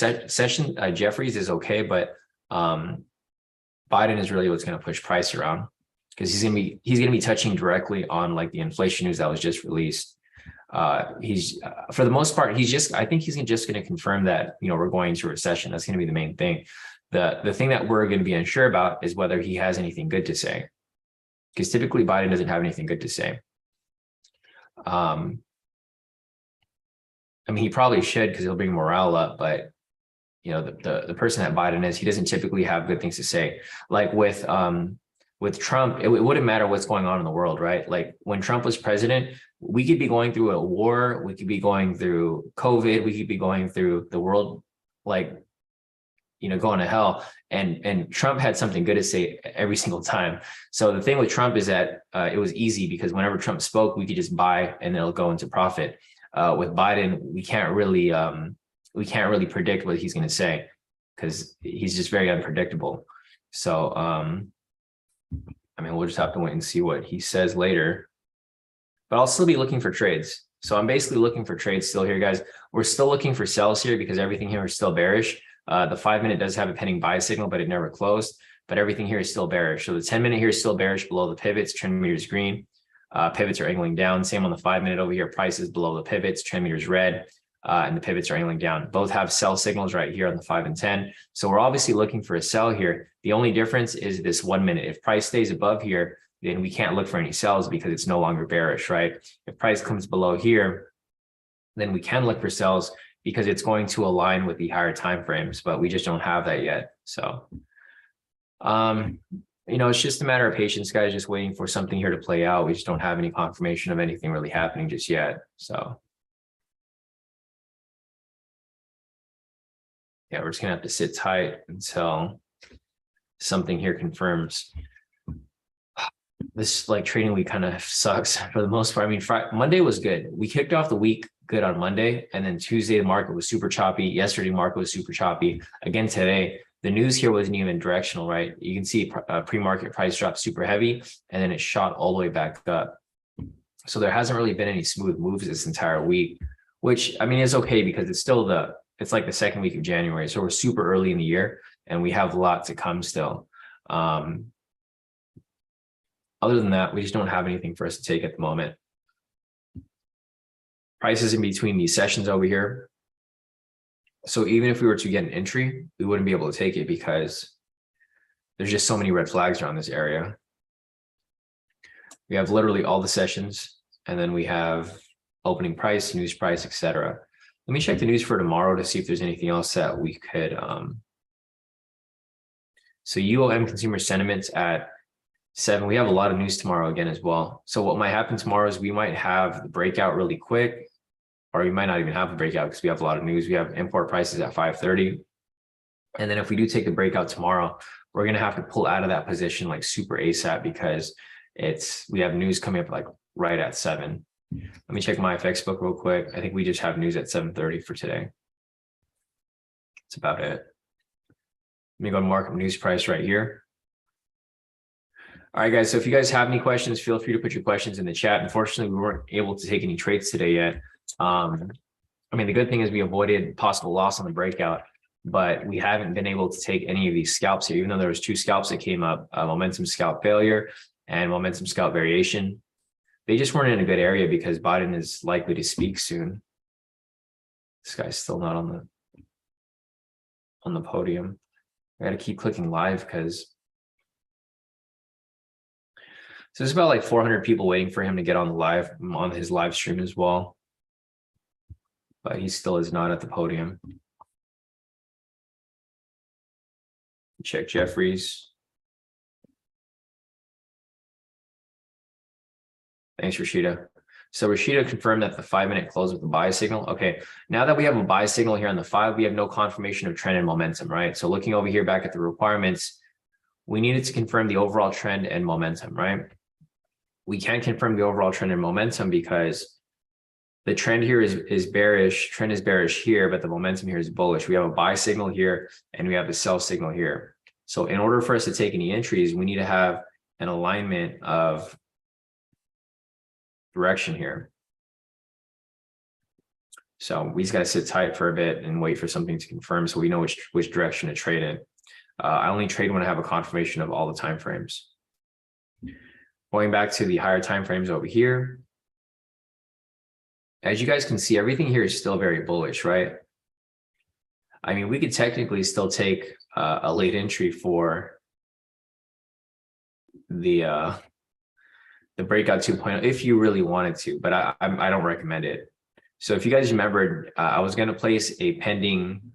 Jeffries is okay, but Biden is really what's going to push price around, because he's going to be touching directly on like the inflation news that was just released. He's for the most part, I think he's just going to confirm that, we're going into a recession. That's going to be the main thing. The thing that we're going to be unsure about is whether he has anything good to say, because typically Biden doesn't have anything good to say. I mean, he probably should, because he'll bring morale up, but the person that Biden is, he doesn't typically have good things to say. Like with Trump, it wouldn't matter what's going on in the world, right? Like when Trump was president, we could be going through a war, we could be going through COVID, we could be going through the world, like, going to hell. And Trump had something good to say every single time. So the thing with Trump is that it was easy, because whenever Trump spoke, we could just buy and it'll go into profit. With Biden, we can't really predict what he's going to say, because he's just very unpredictable. So, I mean, we'll just have to wait and see what he says later. But I'll still be looking for trades. So I'm basically looking for trades still here, guys. We're still looking for sells here, because everything here is still bearish. The 5-minute does have a pending buy signal, but it never closed. But everything here is still bearish. So the 10-minute here is still bearish below the pivots. Trend meter is green. Pivots are angling down. Same on the 5-minute over here. Prices below the pivots. Trend meter is red. And the pivots are angling down. Both have sell signals right here on the 5 and 10. So we're obviously looking for a sell here. The only difference is this 1 minute. If price stays above here, then we can't look for any sells, because it's no longer bearish, right? If price comes below here, then we can look for sells, because it's going to align with the higher time frames, but we just don't have that yet. So, it's just a matter of patience, guys, just waiting for something here to play out. We just don't have any confirmation of anything really happening just yet. So yeah, we're just gonna have to sit tight until something here confirms. This trading week kind of sucks for the most part. I mean, Monday was good. We kicked off the week good on Monday, and then Tuesday the market was super choppy. Yesterday market was super choppy. Again today, the news here wasn't even directional, right? You can see pre-market price dropped super heavy, and then it shot all the way back up. So there hasn't really been any smooth moves this entire week, which I mean is okay, because it's like the second week of January, so we're super early in the year, and we have a lot to come still. Other than that, we just don't have anything for us to take at the moment. Prices in between these sessions over here. So even if we were to get an entry, we wouldn't be able to take it, because there's just so many red flags around this area. We have literally all the sessions, and then we have opening price, news price, etc. Let me check the news for tomorrow to see if there's anything else that we could. So UOM consumer sentiments at 7. We have a lot of news tomorrow again as well. So what might happen tomorrow is we might have the breakout really quick, or we might not even have the breakout, because we have a lot of news. We have import prices at 5:30. And then if we do take the breakout tomorrow, we're going to have to pull out of that position like super ASAP, because we have news coming up like right at 7. Let me check my FX book real quick. I think we just have news at 7:30 for today. That's about it. Let me go to market news price right here. All right, guys. So if you guys have any questions, feel free to put your questions in the chat. Unfortunately, we weren't able to take any trades today yet. I mean, the good thing is we avoided possible loss on the breakout, but we haven't been able to take any of these scalps here, even though there was 2 scalps that came up, momentum scalp failure and momentum scalp variation. They just weren't in a good area, because Biden is likely to speak soon. This guy's still not on the podium. I got to keep clicking live, because so there's about like 400 people waiting for him to get on his live stream as well. but he still is not at the podium. Check Jeffries. Thanks, Rashida. So Rashida confirmed that the 5-minute close with the buy signal. Okay, now that we have a buy signal here on the 5, we have no confirmation of trend and momentum, right? So looking over here back at the requirements, we needed to confirm the overall trend and momentum, right? We can't confirm the overall trend and momentum because the trend here is bearish, trend is bearish here, but the momentum here is bullish. We have a buy signal here and we have the sell signal here. So in order for us to take any entries, we need to have an alignment of direction here. So we just got to sit tight for a bit and wait for something to confirm so we know which direction to trade in. I only trade when I have a confirmation of all the time frames. Going back to the higher time frames over here, as you guys can see, everything here is still very bullish, right? I mean, we could technically still take a late entry for the breakout 2.0 if you really wanted to, but I don't recommend it. So if you guys remembered, I was going to place a pending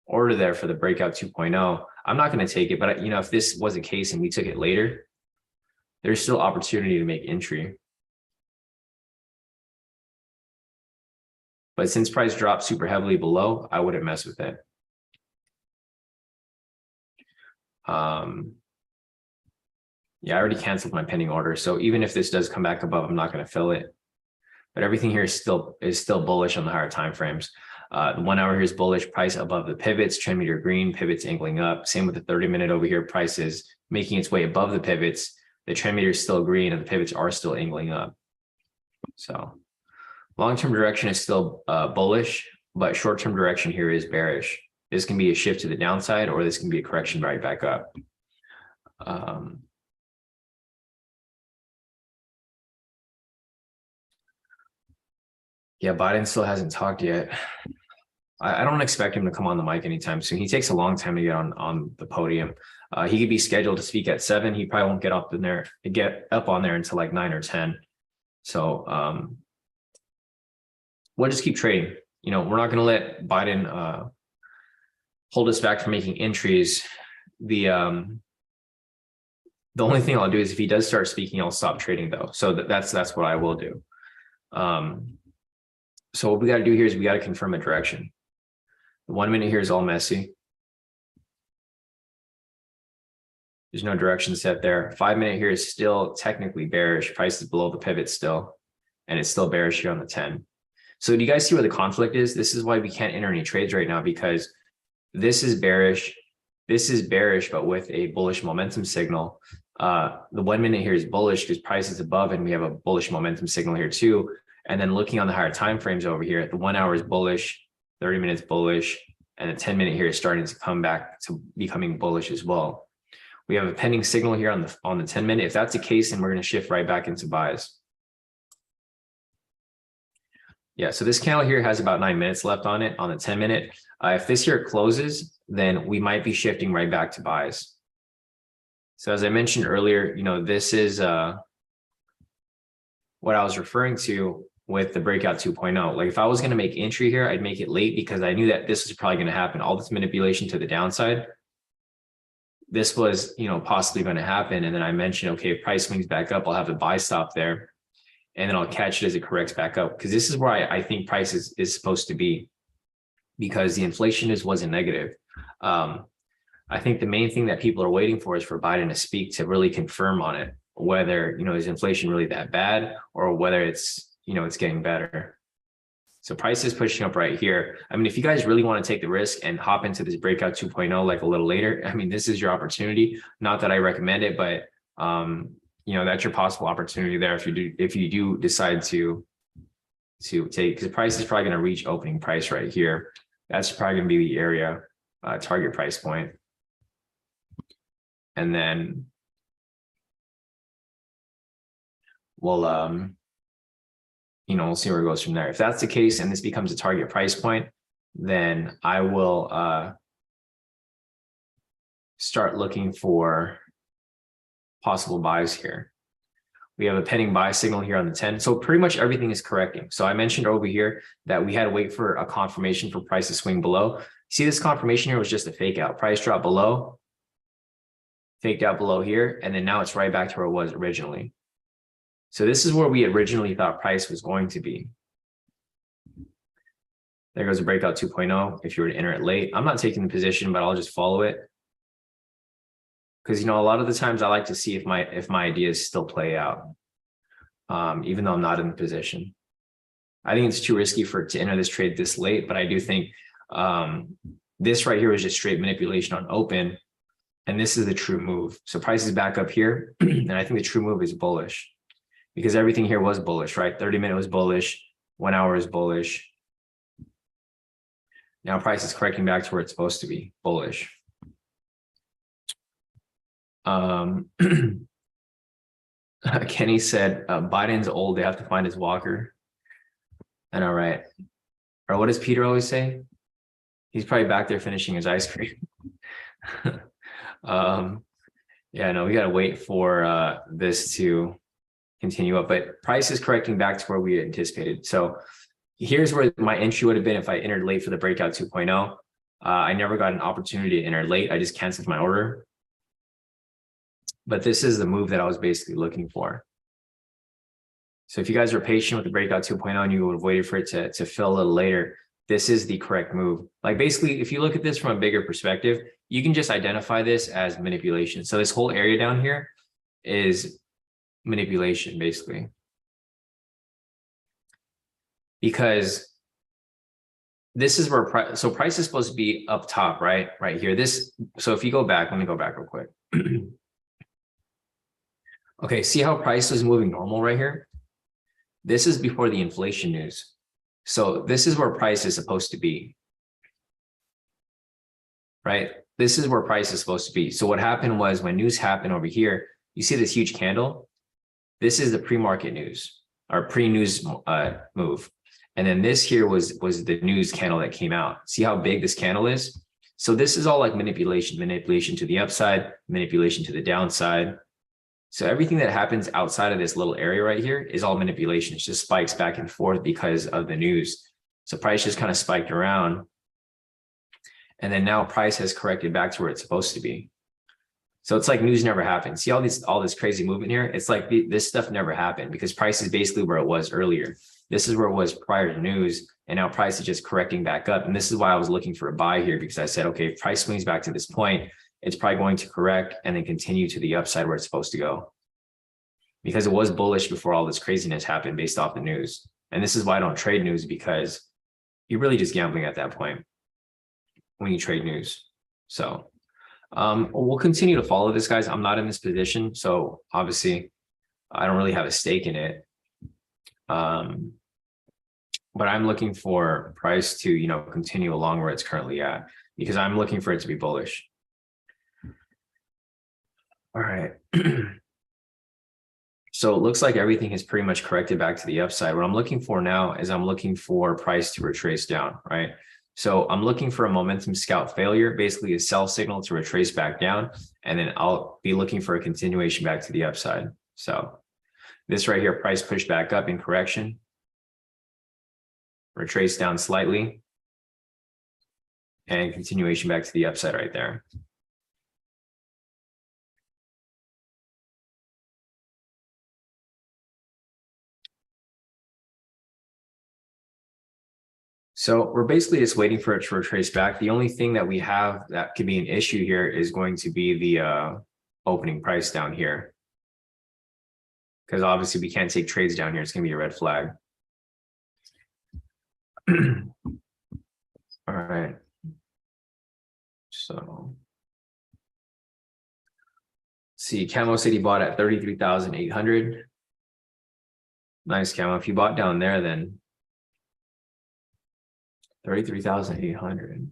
order there for the breakout 2.0. I'm not going to take it, but if this was the case and we took it later, there's still opportunity to make entry. But since price dropped super heavily below, I wouldn't mess with it. Yeah, I already canceled my pending order. So even if this does come back above, I'm not going to fill it. But everything here is still bullish on the higher time frames. The 1 hour here is bullish, price above the pivots, trend meter green, pivots angling up. Same with the 30-minute over here, price is making its way above the pivots. The trend meter is still green and the pivots are still angling up. So long-term direction is still bullish, but short-term direction here is bearish. This can be a shift to the downside or this can be a correction right back up. Yeah, Biden still hasn't talked yet. I don't expect him to come on the mic anytime soon. He takes a long time to get on the podium. He could be scheduled to speak at 7. He probably won't get up on there until like 9 or 10. So we'll just keep trading. We're not going to let Biden hold us back from making entries. The only thing I'll do is if he does start speaking, I'll stop trading though. So that's what I will do. So what we got to do here is we got to confirm a direction. The 1 minute here is all messy. There's no direction set there. 5 minute here is still technically bearish. Price is below the pivot still, and it's still bearish here on the 10. So do you guys see where the conflict is? This is why we can't enter any trades right now, because this is bearish. This is bearish, but with a bullish momentum signal. The 1 minute here is bullish because price is above and we have a bullish momentum signal here too. And then looking on the higher time frames over here, the 1 hour is bullish, 30 minutes bullish, and the 10 minute here is starting to come back to becoming bullish as well. We have a pending signal here on the 10 minute. If that's the case, then we're going to shift right back into buys. Yeah, so this candle here has about 9 minutes left on it on the 10 minute. If this here closes, then we might be shifting right back to buys. So as I mentioned earlier, this is what I was referring to with the breakout 2.0. Like if I was going to make entry here, I'd make it late because I knew that this was probably going to happen. All this manipulation to the downside, this was, possibly going to happen. And then I mentioned, okay, if price swings back up, I'll have a buy stop there. And then I'll catch it as it corrects back up. Because this is where I think price is supposed to be, because the inflation wasn't negative. I think the main thing that people are waiting for is for Biden to speak to really confirm on it, whether, is inflation really that bad or whether it's getting better. So price is pushing up right here. I mean, if you guys really want to take the risk and hop into this breakout 2.0 like a little later, I mean, this is your opportunity. Not that I recommend it, but that's your possible opportunity there if you do decide to take, because the price is probably going to reach opening price right here. That's probably going to be the area target price point. And then we'll we'll see where it goes from there. If that's the case and this becomes a target price point, then I will start looking for possible buys here. We have a pending buy signal here on the 10. So pretty much everything is correcting. So I mentioned over here that we had to wait for a confirmation for price to swing below. See, this confirmation here was just a fake out. Price drop below, faked out below here, and then now it's right back to where it was originally. So this is where we originally thought price was going to be. There goes a breakout 2.0. If you were to enter it late, I'm not taking the position, but I'll just follow it. Because, you know, a lot of the times I like to see if my ideas still play out, even though I'm not in the position. I think it's too risky to enter this trade this late, but I do think this right here was just straight manipulation on open, and this is the true move. So price is back up here, and I think the true move is bullish because everything here was bullish, right? 30-minute was bullish, 1 hour is bullish. Now price is correcting back to where it's supposed to be, bullish. Kenny said, Biden's old, they have to find his walker. I know, right? Or what does Peter always say? He's probably back there finishing his ice cream. Yeah, no, we got to wait for this to continue up, but price is correcting back to where we anticipated. So here's where my entry would have been if I entered late for the breakout 2.0. I never got an opportunity to enter late. I just canceled my order. But this is the move that I was basically looking for. So if you guys are patient with the breakout 2.0 and you would have waited for it to fill a little later, this is the correct move. Like basically, if you look at this from a bigger perspective, you can just identify this as manipulation. So this whole area down here is manipulation, basically. Because this is where price is supposed to be up top, right? Right here. So if you go back, let me go back real quick. Okay, see how price is moving normal right here? This is before the inflation news. So this is where price is supposed to be, right? This is where price is supposed to be. So what happened was when news happened over here, you see this huge candle. This is the pre-market news or pre-news move. And then this here was the news candle that came out. See how big this candle is? So this is all like manipulation to the upside, manipulation to the downside. So everything that happens outside of this little area right here is all manipulation. It just spikes back and forth because of the news. So price just kind of spiked around. And then now price has corrected back to where it's supposed to be. So it's like news never happened. See all this crazy movement here? It's like this stuff never happened because price is basically where it was earlier. This is where it was prior to news. And now price is just correcting back up. And this is why I was looking for a buy here, because I said, okay, if price swings back to this point, it's probably going to correct and then continue to the upside where it's supposed to go. Because it was bullish before all this craziness happened based off the news. And this is why I don't trade news, because you're really just gambling at that point when you trade news. So we'll continue to follow this, guys. I'm not in this position, so obviously I don't really have a stake in it. But I'm looking for price to, you know, continue along where it's currently at, because I'm looking for it to be bullish. All right. So it looks like everything has pretty much corrected back to the upside. What I'm looking for now is I'm looking for price to retrace down, right? So I'm looking for a momentum scout failure, basically a sell signal to retrace back down, and then I'll be looking for a continuation back to the upside. So this right here, price pushed back up in correction, retrace down slightly, and continuation back to the upside right there. So we're basically just waiting for it to retrace back. The only thing that we have that could be an issue here is going to be the opening price down here. Because obviously we can't take trades down here. It's going to be a red flag. All right. So see, Camo City bought at 33,800. Nice, Camo. If you bought down there, then 33,800.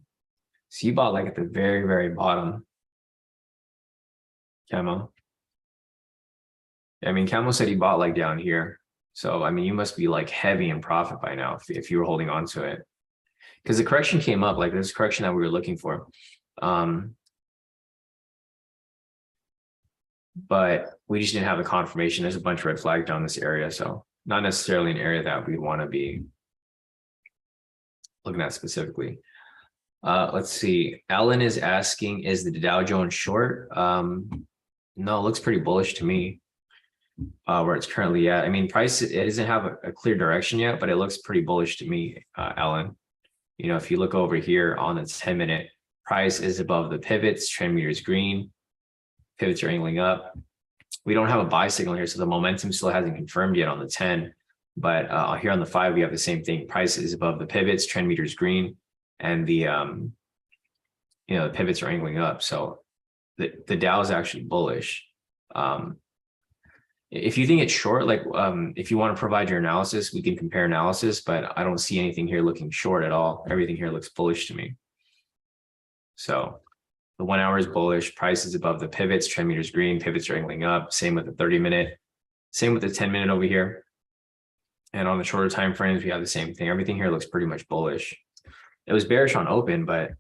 So you bought like at the very, very bottom. Camo. I mean, Camo said he bought like down here. So, I mean, you must be like heavy in profit by now if you were holding on to it. Because the correction came up, like this correction that we were looking for. But we just didn't have the confirmation. There's a bunch of red flags down this area, so not necessarily an area that we'd want to be looking at specifically. Let's see. Alan is asking, is the Dow Jones short? No, it looks pretty bullish to me. Where it's currently at. I mean, price, it doesn't have a clear direction yet, but it looks pretty bullish to me, Alan. You know, if you look over here on the 10-minute, price is above the pivots, trend meter is green, pivots are angling up. We don't have a buy signal here, so the momentum still hasn't confirmed yet on the 10. But here on the 5, we have the same thing. Price is above the pivots, trend meter is green, and the the pivots are angling up. So the Dow is actually bullish. If you think it's short, like if you want to provide your analysis, we can compare analysis, but I don't see anything here looking short at all. Everything here looks bullish to me. So the 1 hour is bullish, price is above the pivots, trend meter is green, pivots are angling up. Same with the 30-minute, same with the 10-minute over here. And on the shorter time frames, we have the same thing. Everything here looks pretty much bullish. It was bearish on open, but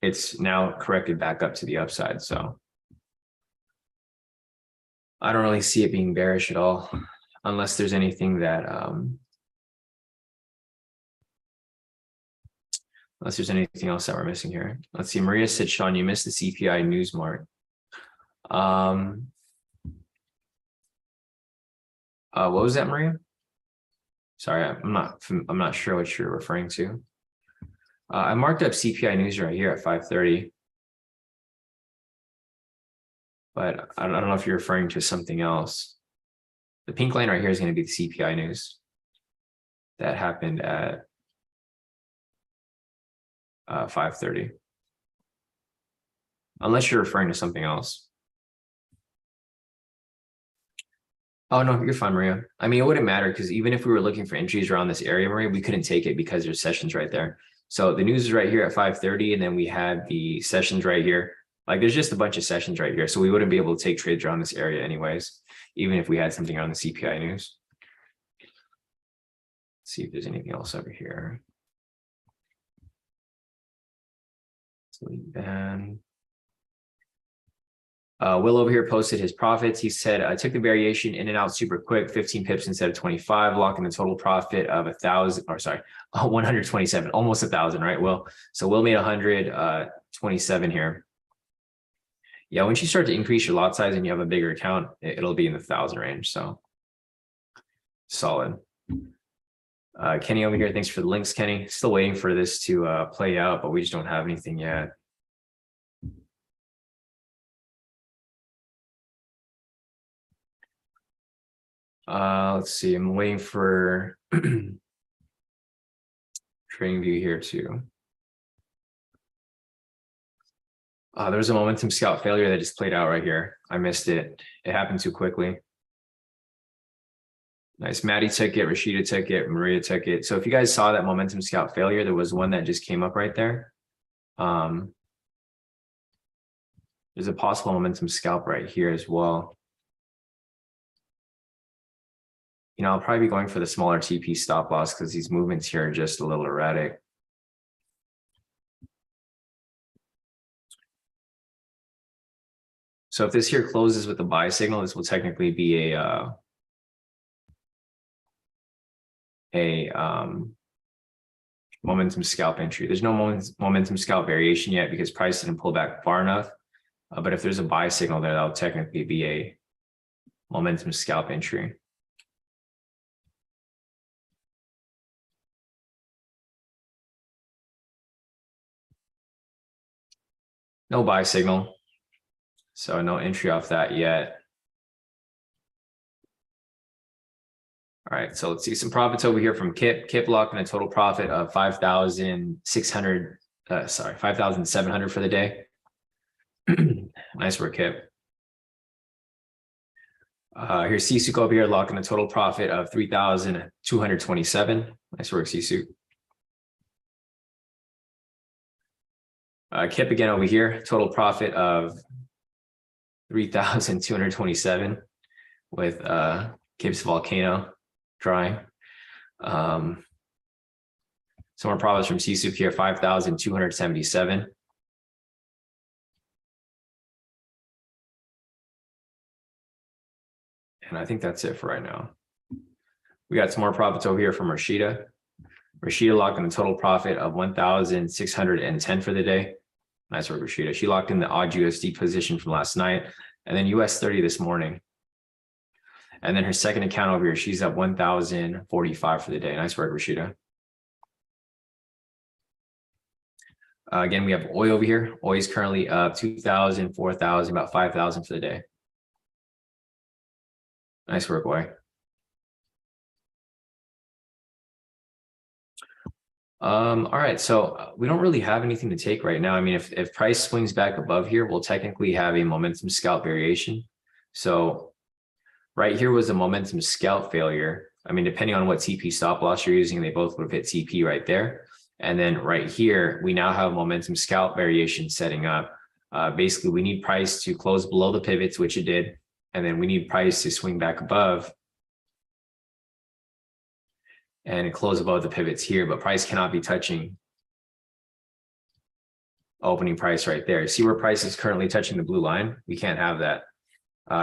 it's now corrected back up to the upside. So I don't really see it being bearish at all, unless there's anything that unless there's anything else that we're missing here. Let's see. Maria said, Sean, you missed the CPI news mark. What was that, Maria? Sorry, I'm not sure what you're referring to. I marked up CPI news right here at 5:30. But I don't know if you're referring to something else. The pink line right here is going to be the CPI news that happened at 5:30. Unless you're referring to something else. Oh, no, you're fine, Maria. I mean, it wouldn't matter because even if we were looking for entries around this area, Maria, we couldn't take it because there's sessions right there. So the news is right here at 5:30, and then we had the sessions right here. Like there's just a bunch of sessions right here. So we wouldn't be able to take trades around this area anyways, even if we had something on the CPI news. Let's see if there's anything else over here. And Will over here posted his profits. He said, I took the variation in and out super quick, 15 pips instead of 25, locking a total profit of 127, almost 1,000, right? Will, so Will made 127 here. Yeah, once you start to increase your lot size and you have a bigger account, it'll be in the 1,000 range. So solid. Kenny over here, thanks for the links, Kenny. Still waiting for this to play out, but we just don't have anything yet. Let's see, I'm waiting for trading view here too. There was a momentum scout failure that just played out right here. I missed it. It happened too quickly. Nice. Maddie took it. Rashida took it. Maria took it. So if you guys saw that momentum scout failure, there was one that just came up right there. There's a possible momentum scalp right here as well. You know, I'll probably be going for the smaller TP stop loss because these movements here are just a little erratic. So if this here closes with a buy signal, this will technically be a momentum scalp entry. There's no momentum scalp variation yet because price didn't pull back far enough. But if there's a buy signal there, that'll technically be a momentum scalp entry. No buy signal. So no entry off that yet. All right, so let's see some profits over here from Kip. Kip locking a total profit of 5,600, 5,700 for the day. Nice work, Kip. Here's Sisuk over here locking a total profit of 3,227. Nice work, Sisuk. Kip again over here, total profit of 3,227 with Kip's volcano drawing. Some more profits from Sisuk here, 5,277. And I think that's it for right now. We got some more profits over here from Rashida. Rashida locked in a total profit of 1,610 for the day. Nice work, Rashida. She locked in the odd USD position from last night, and then US30 this morning. And then her second account over here, she's at 1,045 for the day. Nice work, Rashida. Again, we have oil over here. Oil is currently up 2,000, 4,000, about 5,000 for the day. Nice work, Oil. All right, so we don't really have anything to take right now. I mean, if price swings back above here, we'll technically have a momentum scalp variation. So right here was a momentum scalp failure. I mean, depending on what TP stop loss you're using, they both would have hit TP right there. And then right here, we now have momentum scalp variation setting up. Basically, we need price to close below the pivots, which it did. And then we need price to swing back above and close above the pivots here, but price cannot be touching opening price right there. See where price is currently touching the blue line? We can't have that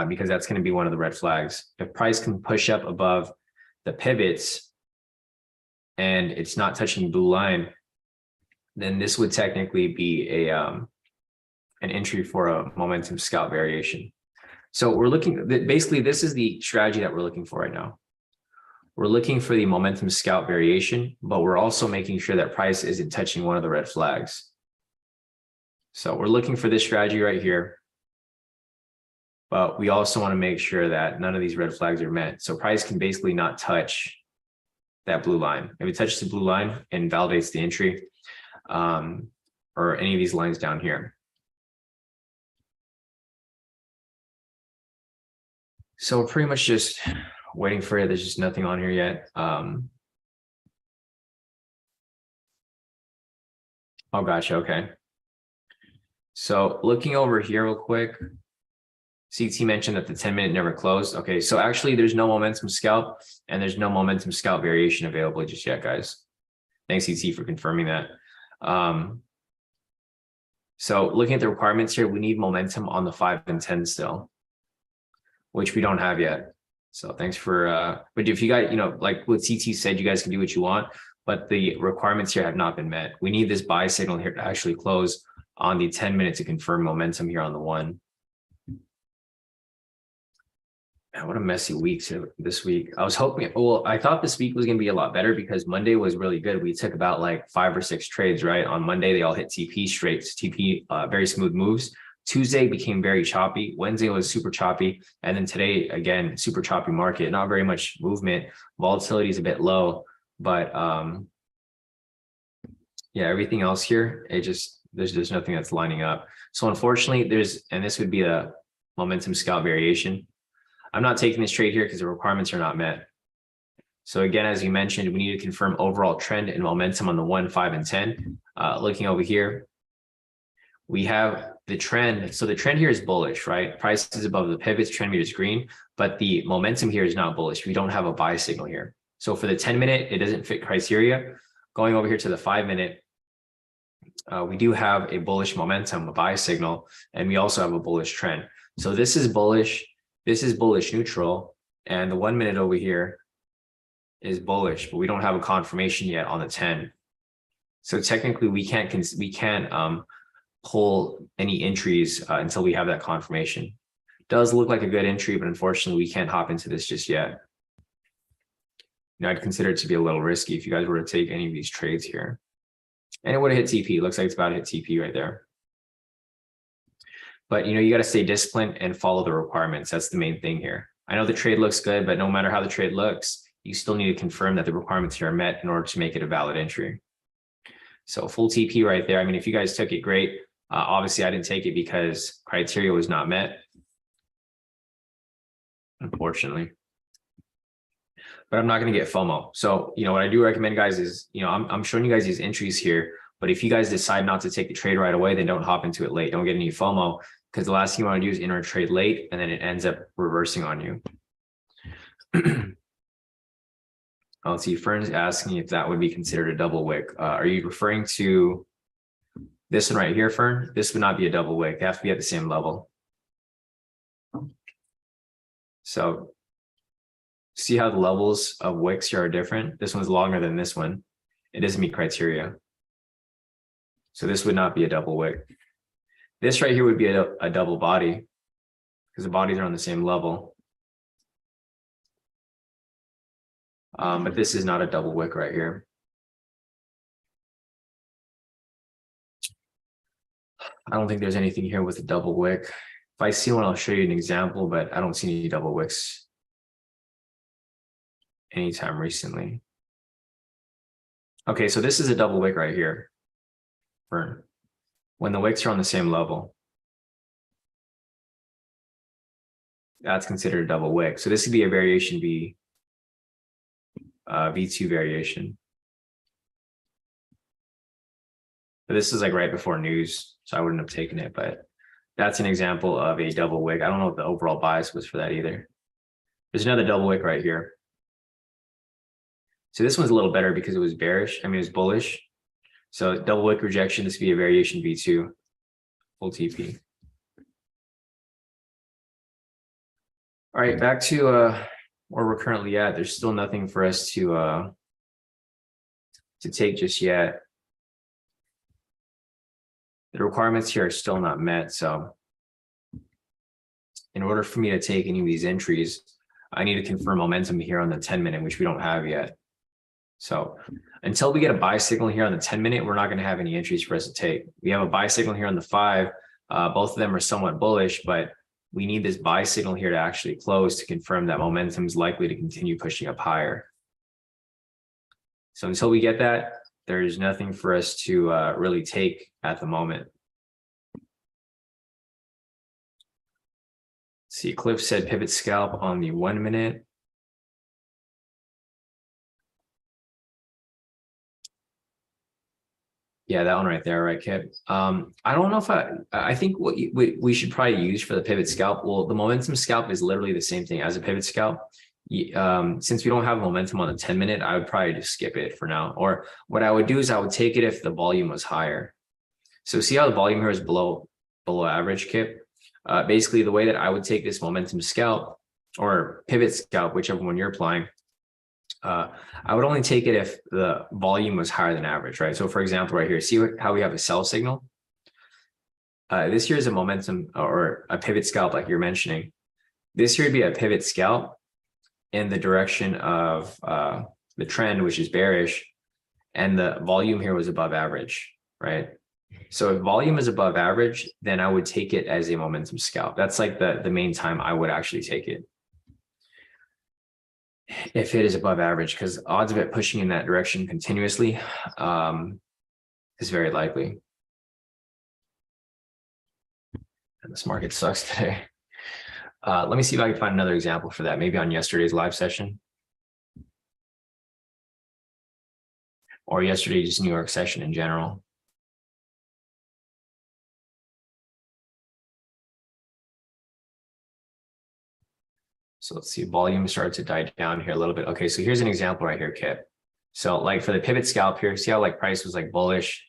because that's going to be one of the red flags. If price can push up above the pivots and it's not touching blue line, then this would technically be a an entry for a momentum scalp variation. So we're looking, basically this is the strategy that we're looking for right now. We're looking for the momentum scalp variation, but we're also making sure that price isn't touching one of the red flags. So we're looking for this strategy right here, but we also want to make sure that none of these red flags are met. So price can basically not touch that blue line. If it touches the blue line and validates the entry, or any of these lines down here. So we're pretty much just waiting for it. There's just nothing on here yet. Oh, gotcha. Okay. So looking over here real quick, CT mentioned that the 10-minute never closed. Okay, so actually there's no momentum scalp and there's no momentum scalp variation available just yet, guys. Thanks, CT, for confirming that. So looking at the requirements here, we need momentum on the 5 and 10 still, which we don't have yet. So thanks for, but if you guys, you know, like what CT said, you guys can do what you want, but the requirements here have not been met. We need this buy signal here to actually close on the 10-minute to confirm momentum here on the 1. Man, what a messy week this week. I was hoping, well, I thought this week was going to be a lot better because Monday was really good. We took about like 5 or 6 trades, right? On Monday, they all hit TP straights, TP, very smooth moves. Tuesday became very choppy. Wednesday was super choppy. And then today, again, super choppy market, not very much movement. Volatility is a bit low, but yeah, everything else here, it just, there's nothing that's lining up. So unfortunately and this would be a momentum scalp variation. I'm not taking this trade here because the requirements are not met. So again, as you mentioned, we need to confirm overall trend and momentum on the 1, 5, and 10. Looking over here, we have the trend. So the trend here is bullish, right? Price is above the pivots, trend meter is green, but the momentum here is not bullish. We don't have a buy signal here. So for the 10-minute, it doesn't fit criteria. Going over here to the 5-minute, we do have a bullish momentum, a buy signal, and we also have a bullish trend. So this is bullish neutral, and the 1-minute over here is bullish, but we don't have a confirmation yet on the 10. So technically we can't pull any entries until we have that confirmation. Does look like a good entry, but unfortunately we can't hop into this just yet. You know, I'd consider it to be a little risky if you guys were to take any of these trades here. And it would have hit TP. Looks like it's about to hit TP right there. But, you know, you got to stay disciplined and follow the requirements. That's the main thing here. I know the trade looks good, but no matter how the trade looks, you still need to confirm that the requirements here are met in order to make it a valid entry. So full TP right there. I mean, if you guys took it, great. Obviously, I didn't take it because criteria was not met, unfortunately. But I'm not going to get FOMO. So, you know, what I do recommend, guys, is, you know, I'm showing you guys these entries here. But if you guys decide not to take the trade right away, then don't hop into it late. Don't get any FOMO, because the last thing you want to do is enter a trade late, and then it ends up reversing on you. Let's see. Fern's asking if that would be considered a double wick. Are you referring to this one right here, Fern? This would not be a double wick. They have to be at the same level. So See how the levels of wicks here are different? This one's longer than this one. It doesn't meet criteria. So this would not be a double wick. This right here would be a double body because the bodies are on the same level. But this is not a double wick right here. I don't think there's anything here with a double wick. If I see one, I'll show you an example, but I don't see any double wicks anytime recently. Okay, so this is a double wick right here. When the wicks are on the same level, that's considered a double wick. So this would be a variation V, V2 variation. But this is like right before news, so I wouldn't have taken it, but that's an example of a double wick. I don't know what the overall bias was for that either. There's another double wick right here. So this one's a little better because it was bearish. I mean, it was bullish. So double wick rejection, this would be a variation V2, full TP. All right, back to where we're currently at. There's still nothing for us to take just yet. The requirements here are still not met. So in order for me to take any of these entries, I need to confirm momentum here on the 10-minute, which we don't have yet. So until we get a buy signal here on the 10-minute, we're not going to have any entries for us to take. We have a buy signal here on the 5. Both of them are somewhat bullish, but we need this buy signal here to actually close to confirm that momentum is likely to continue pushing up higher. So until we get that, there's nothing for us to really take at the moment. See, Cliff said pivot scalp on the 1-minute. Yeah, that one right there, right, Kip? I don't know if I think what we should probably use for the pivot scalp. Well, the momentum scalp is literally the same thing as a pivot scalp. Since we don't have momentum on the 10-minute, I would probably just skip it for now. Or what I would do is I would take it if the volume was higher. So see how the volume here is below average, Kip? Basically, the way that I would take this momentum scalp or pivot scalp, whichever one you're applying, I would only take it if the volume was higher than average, right? So for example, right here, see how we have a sell signal? This here is a momentum or a pivot scalp like you're mentioning. This here would be a pivot scalp in the direction of the trend, which is bearish, and the volume here was above average, right? So if volume is above average, then I would take it as a momentum scalp. That's like the main time I would actually take it. If it is above average, because odds of it pushing in that direction continuously is very likely. And this market sucks today. Let me see if I can find another example for that, maybe on yesterday's live session. Or yesterday's New York session in general. So let's see, volume started to die down here a little bit. Okay, so here's an example right here, Kip. So like for the pivot scalp here, see how like price was like bullish,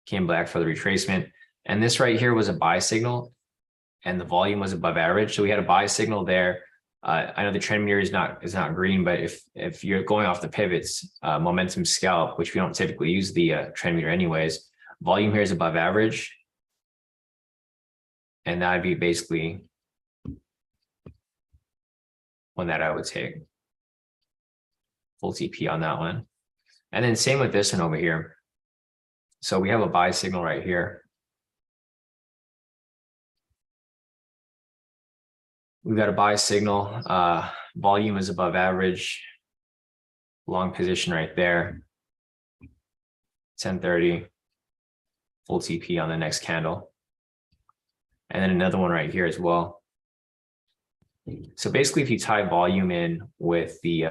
came back for the retracement. And this right here was a buy signal and the volume was above average. So we had a buy signal there. I know the trend mirror is not green, but if you're going off the pivots, momentum scalp, which we don't typically use the trend meter anyways, volume here is above average. And that'd be basically one that I would take. Full TP on that one. And then same with this one over here. So we have a buy signal right here. We've got a buy signal. Volume is above average. Long position right there. 10:30. Full TP on the next candle. And then another one right here as well. So basically, if you tie volume in with the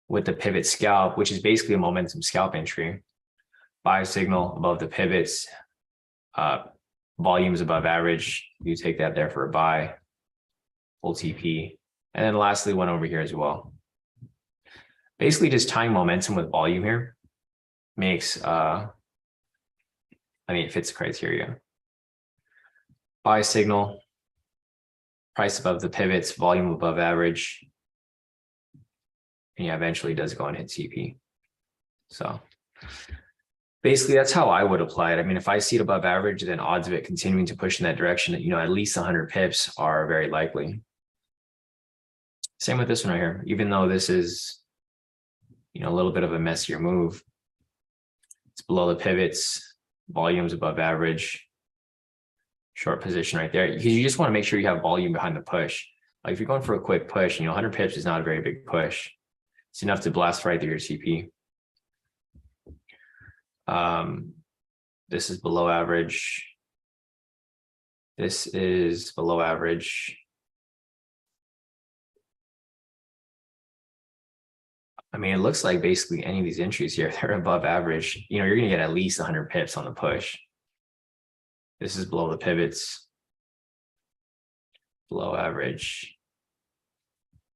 pivot scalp, which is basically a momentum scalp entry, buy signal above the pivots, volume is above average, you take that there for a buy, full TP, and then lastly one over here as well. Basically, just tying momentum with volume here makes it fits the criteria. Buy signal. price above the pivots, volume above average. And yeah, eventually it does go and hit TP. So basically that's how I would apply it. I mean, if I see it above average, then odds of it continuing to push in that direction, at least 100 pips are very likely. Same with this one right here, even though this is, a little bit of a messier move. It's below the pivots, volumes above average, short position right there. Because you just want to make sure you have volume behind the push. Like if you're going for a quick push, 100 pips is not a very big push. It's enough to blast right through your TP. This is below average. This is below average. I mean, it looks like basically any of these entries here, they're above average. You're going to get at least 100 pips on the push. This is below the pivots. Below average.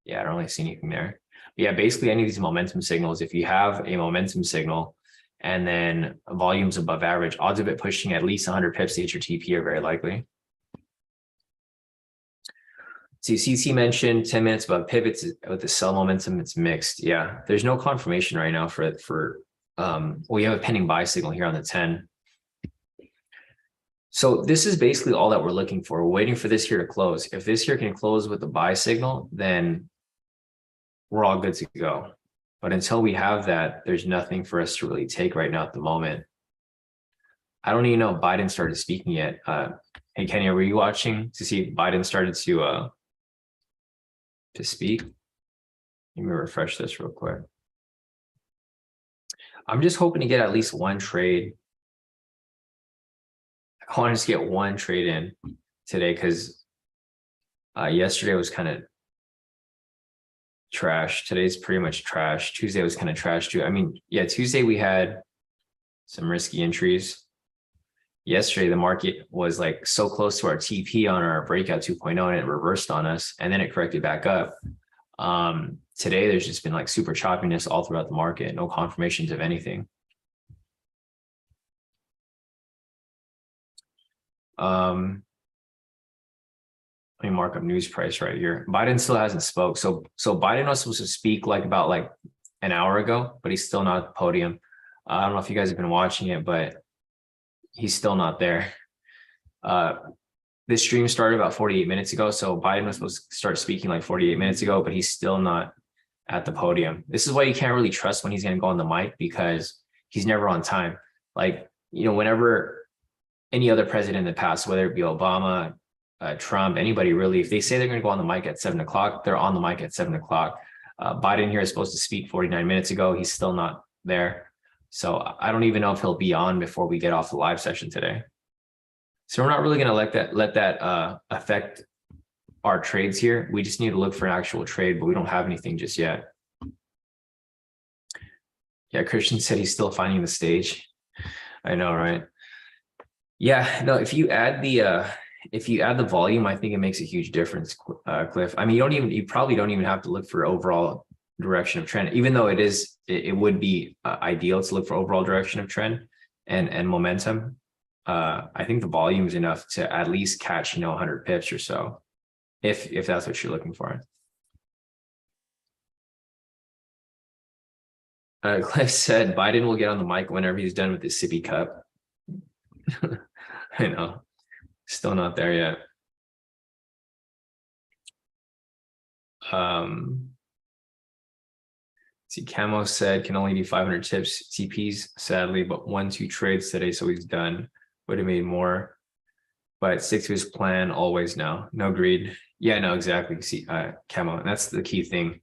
Yeah, I don't really see anything there. But yeah, basically any of these momentum signals, if you have a momentum signal and then volumes above average, odds of it pushing at least 100 pips to hit your TP are very likely. See, CT mentioned 10 minutes above pivots with the sell momentum, it's mixed. Yeah, there's no confirmation right now we have a pending buy signal here on the 10. So this is basically all that we're looking for. We're waiting for this here to close. If this here can close with the buy signal, then we're all good to go. But until we have that, there's nothing for us to really take right now at the moment. I don't even know if Biden started speaking yet. Hey, Kenny, were you watching to see if Biden started to speak? Let me refresh this real quick. I'm just hoping to get at least one trade. I want to just get one trade in today because yesterday was kind of trash. Today's pretty much trash. Tuesday was kind of trash too. I mean, yeah, Tuesday we had some risky entries. Yesterday, the market was like so close to our TP on our breakout 2.0 and it reversed on us and then it corrected back up. Today, there's just been like super choppiness all throughout the market, no confirmations of anything. Let me mark up news price right here. Biden still hasn't spoke. So Biden was supposed to speak about an hour ago, but he's still not at the podium. I don't know if you guys have been watching it, but he's still not there. This stream started about 48 minutes ago. So Biden was supposed to start speaking like 48 minutes ago, but he's still not at the podium. This is why you can't really trust when he's going to go on the mic because he's never on time. Whenever any other president in the past, whether it be Obama, Trump, anybody really, if they say they're going to go on the mic at 7 o'clock, they're on the mic at 7 o'clock. Biden here is supposed to speak 49 minutes ago. He's still not there. So I don't even know if he'll be on before we get off the live session today. So we're not really going to let that affect our trades here. We just need to look for an actual trade, but we don't have anything just yet. Yeah, Christian said he's still finding the stage. I know, right? Yeah, no, if you add the volume, I think it makes a huge difference, Cliff. I mean, you probably don't even have to look for overall direction of trend, even though it would be ideal to look for overall direction of trend and momentum. I think the volume is enough to at least catch 100 pips or so, if that's what you're looking for. Cliff said Biden will get on the mic whenever he's done with his sippy cup. I know, still not there yet. See, Camo said can only do 500 tips TPs, sadly, but 1-2 trades today, so he's done. Would have made more, but stick to his plan always now. No greed. Yeah, no, exactly. See, Camo, that's the key thing.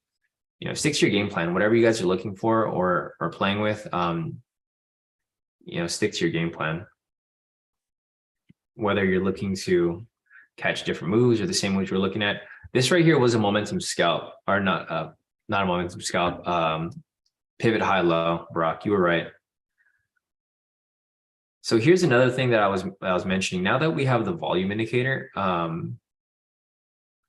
Stick to your game plan. Whatever you guys are looking for or playing with, stick to your game plan. Whether you're looking to catch different moves or the same moves we're looking at. This right here was a momentum scalp, or not a momentum scalp. Pivot high low, Brock. You were right. So here's another thing that I was mentioning. Now that we have the volume indicator,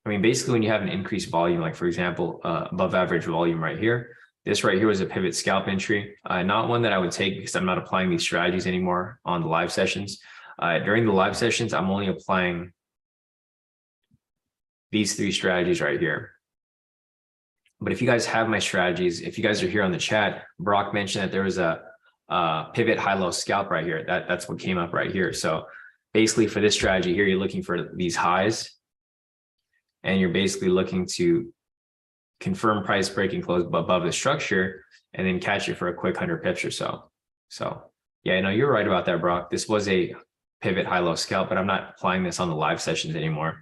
basically when you have an increased volume, like for example, above average volume right here, this right here was a pivot scalp entry, not one that I would take because I'm not applying these strategies anymore on the live sessions. During the live sessions, I'm only applying these three strategies right here. But if you guys have my strategies, if you guys are here on the chat, Brock mentioned that there was a pivot high-low scalp right here. That's what came up right here. So basically for this strategy here, you're looking for these highs, and you're basically looking to confirm price breaking close above the structure and then catch it for a quick 100 pips or so. So yeah, no, you're right about that, Brock. This was a pivot high-low scalp, but I'm not applying this on the live sessions anymore.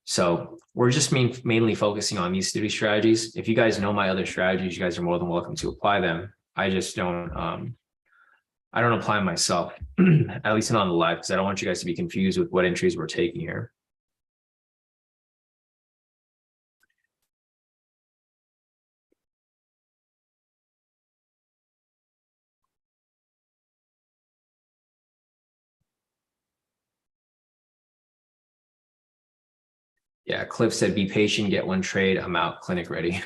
So we're just mainly focusing on these three strategies. If you guys know my other strategies, you guys are more than welcome to apply them. I just don't, I don't apply them myself, at least not on the live, because I don't want you guys to be confused with what entries we're taking here. Yeah, Cliff said, be patient, get one trade. I'm out, clinic ready.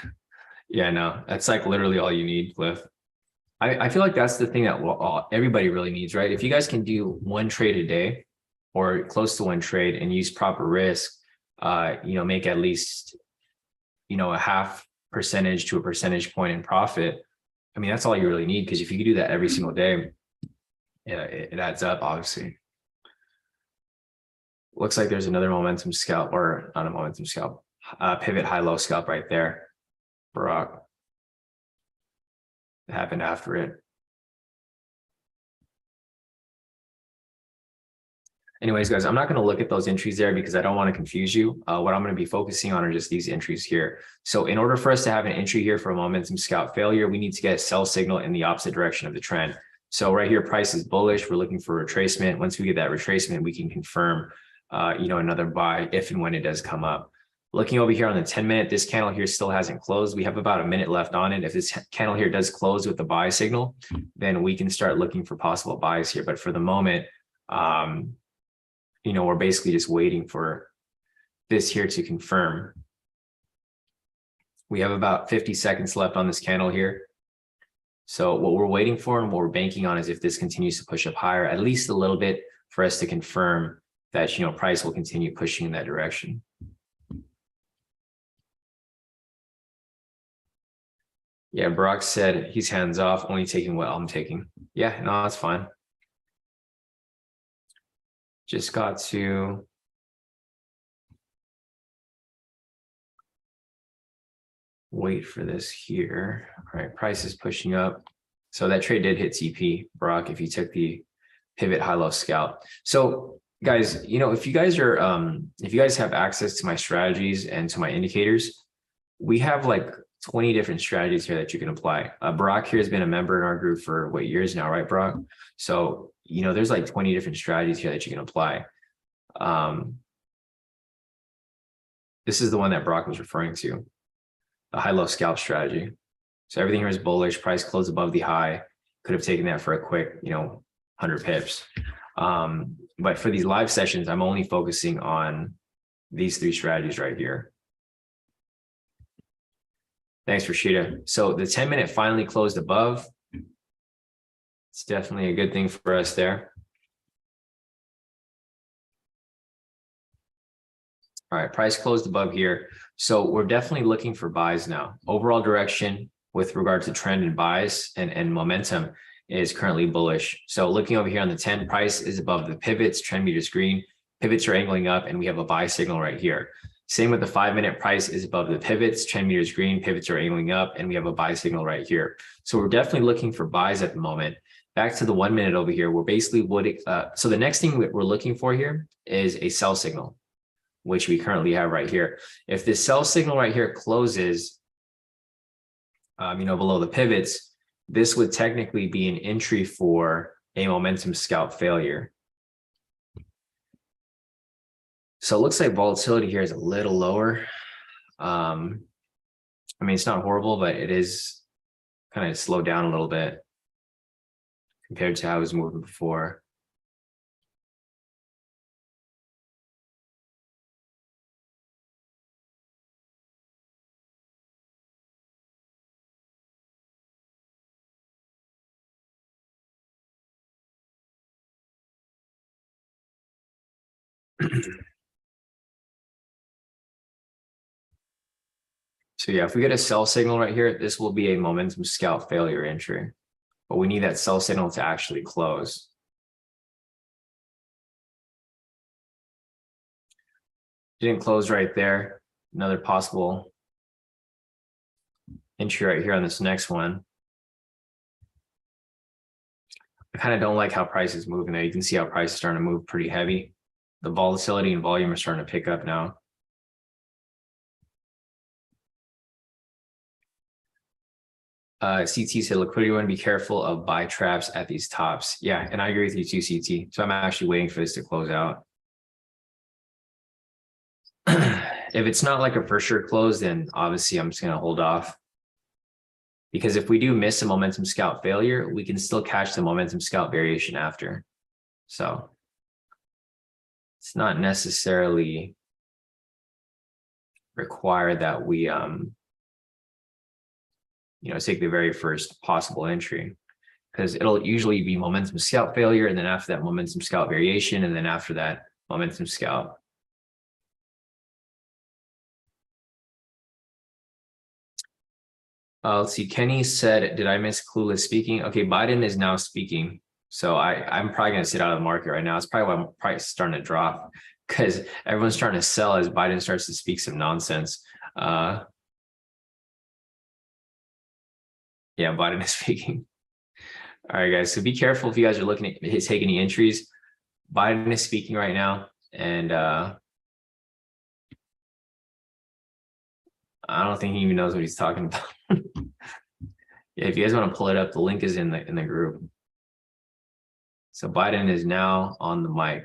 Yeah, no, that's like literally all you need, Cliff. I feel like that's the thing that everybody really needs, right? If you guys can do one trade a day or close to one trade and use proper risk, make at least, a half percentage to a percentage point in profit. I mean, that's all you really need, because if you can do that every single day, yeah, it adds up, obviously. Looks like there's another momentum scalp, or not a momentum scalp, pivot high-low scalp right there, Barack. It happened after it. Anyways, guys, I'm not going to look at those entries there because I don't want to confuse you. What I'm going to be focusing on are just these entries here. So in order for us to have an entry here for a momentum scalp failure, we need to get a sell signal in the opposite direction of the trend. So right here, price is bullish. We're looking for retracement. Once we get that retracement, we can confirm, another buy if and when it does come up. Looking over here on the 10-minute, this candle here still hasn't closed. We have about a minute left on it. If this candle here does close with the buy signal, then we can start looking for possible buys here. But for the moment, we're basically just waiting for this here to confirm. We have about 50 seconds left on this candle here. So what we're waiting for and what we're banking on is if this continues to push up higher, at least a little bit, for us to confirm that, price will continue pushing in that direction. Yeah, Brock said he's hands off, only taking what I'm taking. Yeah, no, that's fine. Just got to wait for this here. All right, price is pushing up. So that trade did hit TP, Brock, if you took the pivot high-low scalp. So guys, if you guys have access to my strategies and to my indicators, we have like 20 different strategies here that you can apply. Brock here has been a member in our group for what, years now, right, Brock? So, there's like 20 different strategies here that you can apply. This is the one that Brock was referring to, the high-low scalp strategy. So everything here is bullish, price closed above the high. Could have taken that for a quick, 100 pips. But for these live sessions, I'm only focusing on these three strategies right here. Thanks, Rashida. So the 10-minute finally closed above. It's definitely a good thing for us there. All right, price closed above here. So we're definitely looking for buys now. Overall direction with regard to trend and buys and momentum is currently bullish. So looking over here on the 10, price is above the pivots, trend meters green, pivots are angling up, and we have a buy signal right here. Same with the 5-minute, price is above the pivots, trend meters green, pivots are angling up, and we have a buy signal right here. So we're definitely looking for buys at the moment. Back to the 1 minute over here, we're basically so the next thing we're looking for here is a sell signal, which we currently have right here. If this sell signal right here closes, below the pivots, this would technically be an entry for a momentum scalp failure. So it looks like volatility here is a little lower. It's not horrible, but it is kind of slowed down a little bit compared to how it was moving before. So yeah, if we get a sell signal right here, this will be a momentum scalp failure entry, but we need that sell signal to actually close. Didn't close right there. Another possible entry right here on this next one. I kind of don't like how price is moving there. You can see how price is starting to move pretty heavy. The volatility and volume are starting to pick up now. CT said liquidity, want to be careful of buy traps at these tops. Yeah, and I agree with you too, CT. So I'm actually waiting for this to close out. If it's not like a for sure close, then obviously I'm just going to hold off. Because if we do miss a momentum scalp failure, we can still catch the momentum scalp variation after. So it's not necessarily required that we take the very first possible entry, because it'll usually be momentum scalp failure, and then after that momentum scalp variation, and then after that momentum scalp. Let's see. Kenny said, did I miss Clueless speaking? Okay, Biden is now speaking. So I'm probably going to sit out of the market right now. It's probably why I'm probably starting to drop, because everyone's trying to sell as Biden starts to speak some nonsense. Yeah, Biden is speaking. All right, guys. So be careful if you guys are looking at take any entries. Biden is speaking right now. And I don't think he even knows what he's talking about. Yeah, if you guys want to pull it up, the link is in the group. So Biden is now on the mic.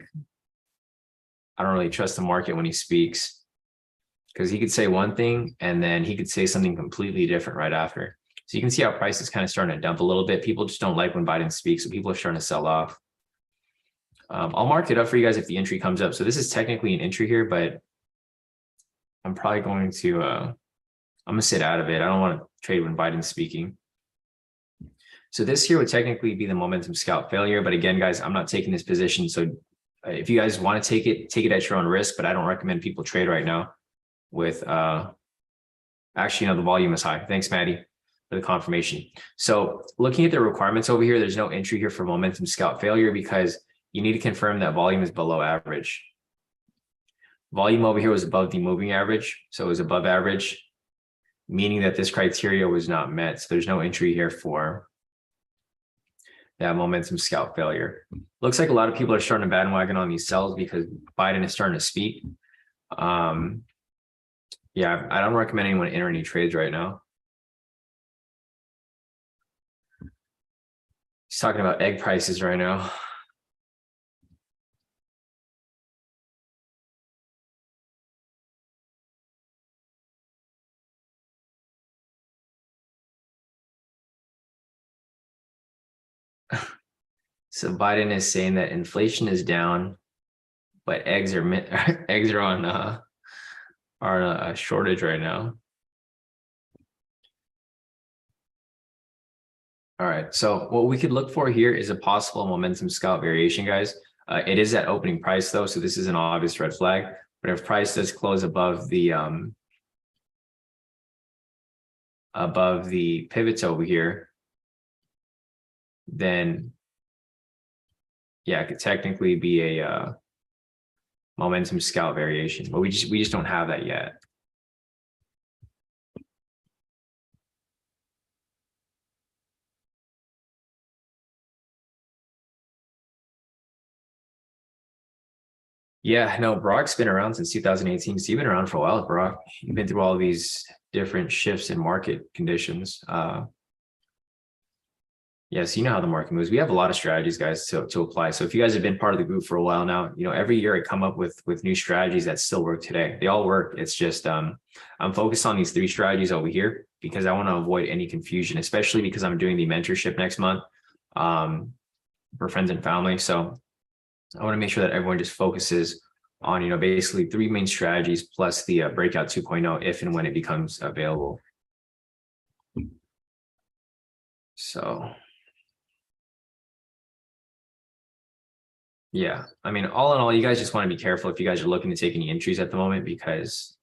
I don't really trust the market when he speaks, because he could say one thing and then he could say something completely different right after. So you can see how price is kind of starting to dump a little bit. People just don't like when Biden speaks, so people are starting to sell off. I'll mark it up for you guys if the entry comes up. So this is technically an entry here, but I'm probably going to I'm gonna sit out of it. I don't want to trade when Biden's speaking. So this here would technically be the momentum scalp failure. But again, guys, I'm not taking this position. So if you guys want to take it at your own risk, but I don't recommend people trade right now with, actually, the volume is high. Thanks, Maddie, for the confirmation. So looking at the requirements over here, there's no entry here for momentum scalp failure, because you need to confirm that volume is below average. Volume over here was above the moving average. So it was above average, meaning that this criteria was not met. So there's no entry here for that momentum scalp failure. Looks like a lot of people are starting to bandwagon on these sells because Biden is starting to speak. Yeah, I don't recommend anyone enter any trades right now. He's talking about egg prices right now. So Biden is saying that inflation is down, but eggs are on a shortage right now. All right, so what we could look for here is a possible momentum scalp variation, guys. It is at opening price though, so this is an obvious red flag. But if price does close above the pivots over here, then yeah, it could technically be a momentum scalp variation, but we just don't have that yet. Yeah, no, Brock's been around since 2018. So you've been around for a while, Brock. You've been through all these different shifts in market conditions. Yeah, so you know how the market moves. We have a lot of strategies, guys, to apply. So if you guys have been part of the group for a while now, every year I come up with new strategies that still work today. They all work. It's just I'm focused on these 3 strategies over here because I want to avoid any confusion, especially because I'm doing the mentorship next month for friends and family. So I want to make sure that everyone just focuses on, basically 3 main strategies plus the breakout 2.0 if and when it becomes available. So yeah, I mean, all in all, you guys just want to be careful if you guys are looking to take any entries at the moment, because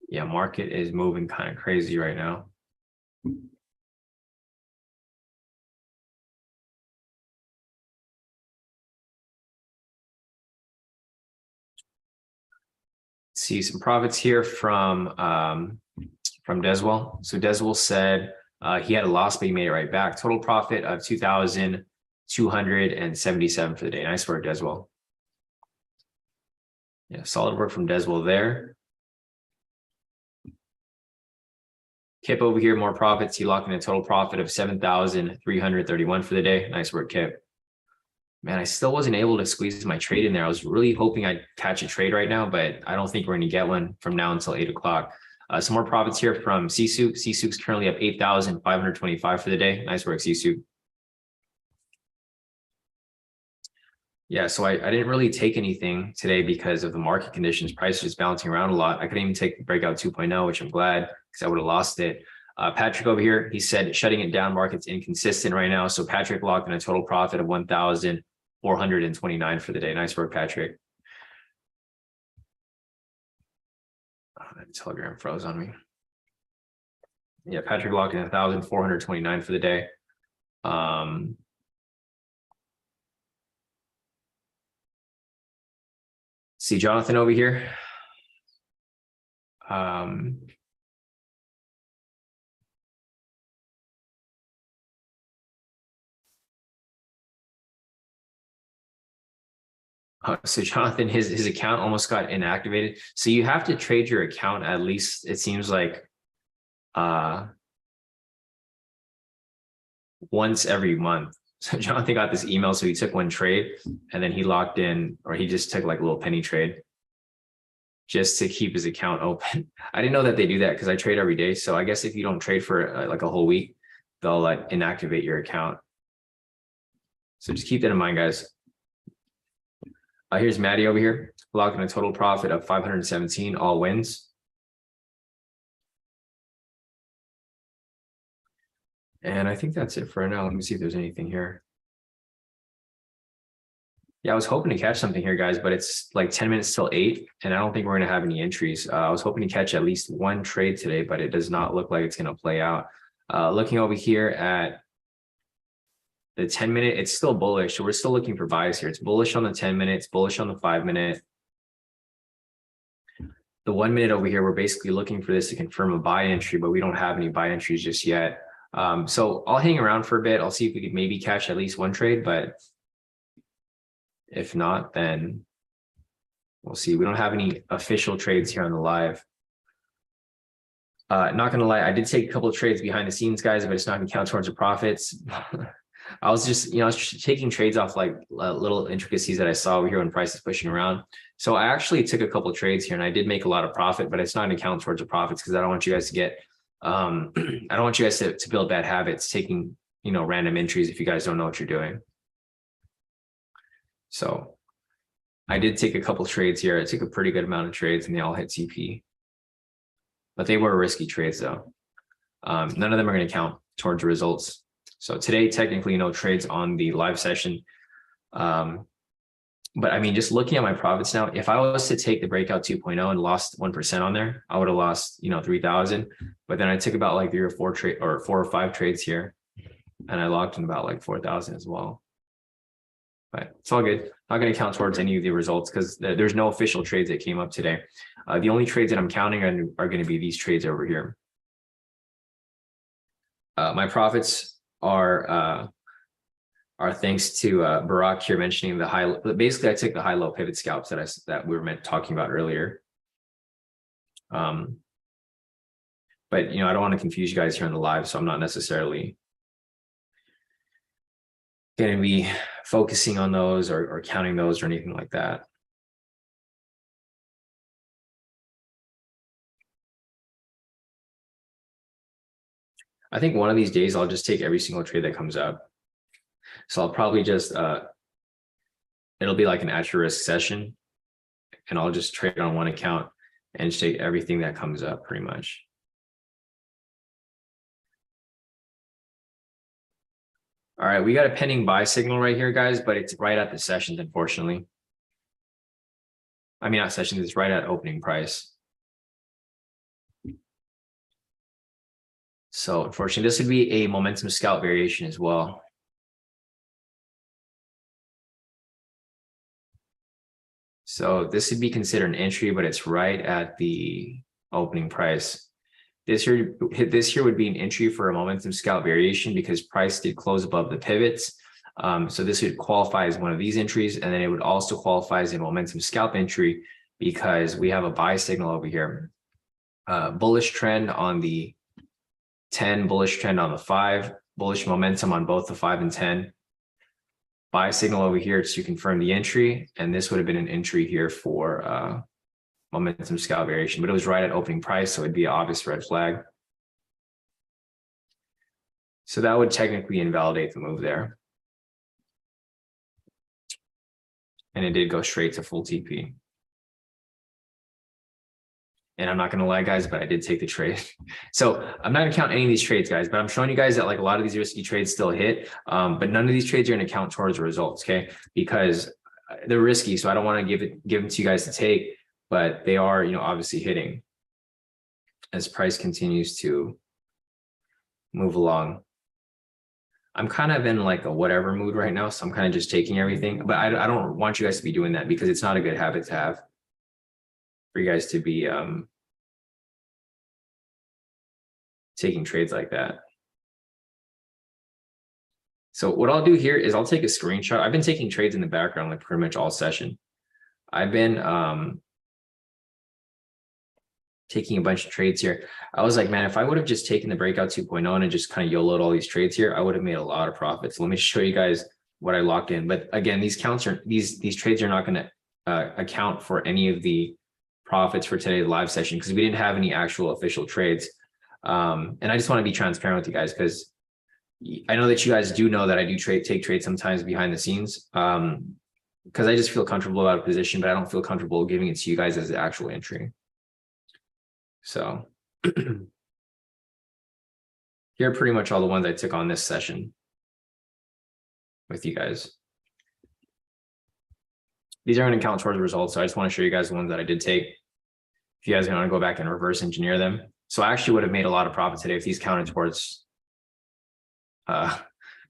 Yeah, market is moving kind of crazy right now. See some profits here from Deswell. So Deswell said he had a loss, but he made it right back. Total profit of 2,277 for the day. Nice work, Deswell. Yeah, solid work from Deswell there. Kip over here, more profits. He locked in a total profit of 7,331 for the day. Nice work, Kip. Man, I still wasn't able to squeeze my trade in there. I was really hoping I'd catch a trade right now, but I don't think we're going to get one from now until 8 o'clock. Some more profits here from Sisu. Sisu's currently up 8,525 for the day. Nice work, Sisu. Yeah, so I didn't really take anything today because of the market conditions. Price is bouncing around a lot. I couldn't even take the breakout 2.0, which I'm glad because I would have lost it. Patrick over here, he said shutting it down, market's inconsistent right now. So Patrick locked in a total profit of 1,429 for the day. Nice work, Patrick. Telegram froze on me. Yeah, Patrick locked in 1,429 for the day. See Jonathan over here. So Jonathan, his account almost got inactivated. So you have to trade your account at least, it seems like once every month. So Jonathan got this email, so he took one trade and then he locked in, or he just took like a little penny trade just to keep his account open. I didn't know that they do that because I trade every day. So I guess if you don't trade for like a whole week, they'll like inactivate your account. So just keep that in mind, guys. Here's Maddie over here, locked in a total profit of 517, all wins. And I think that's it for now. Let me see if there's anything here. Yeah, I was hoping to catch something here, guys, but it's like 10 minutes till 8, and I don't think we're going to have any entries. I was hoping to catch at least one trade today, but it does not look like it's going to play out. Looking over here at the 10-minute, it's still bullish. So we're still looking for buys here. It's bullish on the 10 minutes, bullish on the 5-minute. The 1 minute over here, we're basically looking for this to confirm a buy entry, but we don't have any buy entries just yet. So I'll hang around for a bit. I'll see if we could maybe catch at least one trade, but if not, then we'll see. We don't have any official trades here on the live. Not going to lie, I did take a couple of trades behind the scenes, guys, but it's not going to count towards the profits. I was just, I was taking trades off like little intricacies that I saw over here when price is pushing around. So I actually took a couple of trades here and I did make a lot of profit, but it's not going to count towards the profits because I don't want you guys to get, I don't want you guys to build bad habits, taking, random entries if you guys don't know what you're doing. So I did take a couple of trades here. I took a pretty good amount of trades and they all hit CP, but they were risky trades though. None of them are going to count towards the results. So today, technically, no trades on the live session. But I mean, just looking at my profits now, if I was to take the breakout 2.0 and lost 1% on there, I would have lost, 3,000. But then I took about like 4 or 5 trades here, and I locked in about like 4,000 as well. But it's all good. Not going to count towards any of the results because there's no official trades that came up today. The only trades that I'm counting are going to be these trades over here. My profits are thanks to Barack here mentioning the high. Basically, I took the high-low pivot scalps that we were talking about earlier. But I don't want to confuse you guys here on the live, so I'm not necessarily going to be focusing on those or counting those or anything like that. I think one of these days I'll just take every single trade that comes up. So I'll probably just, it'll be like an at your risk session and I'll just trade on one account and just take everything that comes up pretty much. All right, we got a pending buy signal right here, guys, but it's right at the sessions, unfortunately. I mean, not sessions, it's right at opening price. So unfortunately, this would be a momentum scalp variation as well. So this would be considered an entry, but it's right at the opening price. This here would be an entry for a momentum scalp variation because price did close above the pivots. So this would qualify as one of these entries, and then it would also qualify as a momentum scalp entry because we have a buy signal over here. Bullish trend on the 10, bullish trend on the 5, bullish momentum on both the 5 and 10. Buy signal over here to confirm the entry, and this would have been an entry here for momentum scalp variation, but it was right at opening price, so it'd be an obvious red flag. So that would technically invalidate the move there. And it did go straight to full TP. And I'm not going to lie, guys, but I did take the trade. So I'm not going to count any of these trades, guys, but I'm showing you guys that like a lot of these risky trades still hit, but none of these trades are going to count towards the results, okay? Because they're risky, so I don't want to give them to you guys to take, but they are, obviously hitting as price continues to move along. I'm kind of in like a whatever mood right now, so I'm kind of just taking everything, but I don't want you guys to be doing that because it's not a good habit to have for you guys to be taking trades like that. So what I'll do here is I'll take a screenshot. I've been taking trades in the background like pretty much all session. I've been taking a bunch of trades here. I was like, man, if I would have just taken the breakout 2.0 and just kind of YOLO'd all these trades here, I would have made a lot of profits. Let me show you guys what I locked in. But again, these trades are not going to account for any of the profits for today's live session because we didn't have any actual official trades. And I just want to be transparent with you guys because I know that you guys do know that I do take trades sometimes behind the scenes because I just feel comfortable about a position, but I don't feel comfortable giving it to you guys as the actual entry. So here are pretty much all the ones I took on this session with you guys. These are going to count towards the results. So I just want to show you guys the ones that I did take. If you guys want to go back and reverse engineer them. So I actually would have made a lot of profit today if these counted towards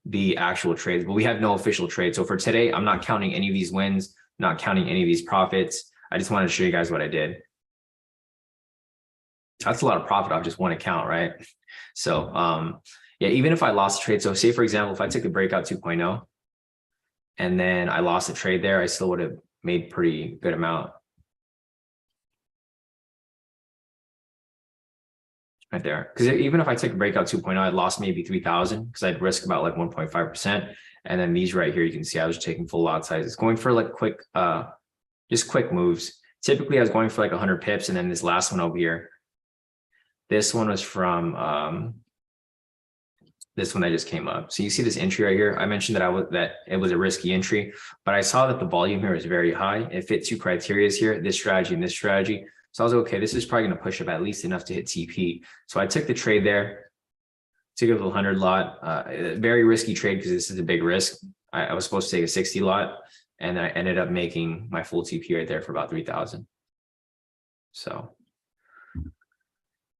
the actual trades, but we have no official trade. So for today, I'm not counting any of these wins, not counting any of these profits. I just wanted to show you guys what I did. That's a lot of profit off just one account, right? So yeah, even if I lost a trade, so say for example, if I took a breakout 2.0 and then I lost a trade there, I still would have made pretty good amount. Right there. Because even if I took a breakout 2.0, I'd lost maybe 3,000 because I'd risk about like 1.5%. And then these right here, you can see I was taking full lot sizes, going for like quick, just quick moves. Typically I was going for like 100 pips. And then this last one over here, this one was from this one that just came up. So you see this entry right here. I mentioned that it was a risky entry, but I saw that the volume here is very high. It fit two criteria here, this strategy and this strategy. So I was like, okay, this is probably going to push up at least enough to hit TP. So I took the trade there, took a 100 lot, very risky trade because this is a big risk. I was supposed to take a 60 lot and then I ended up making my full TP right there for about 3,000. So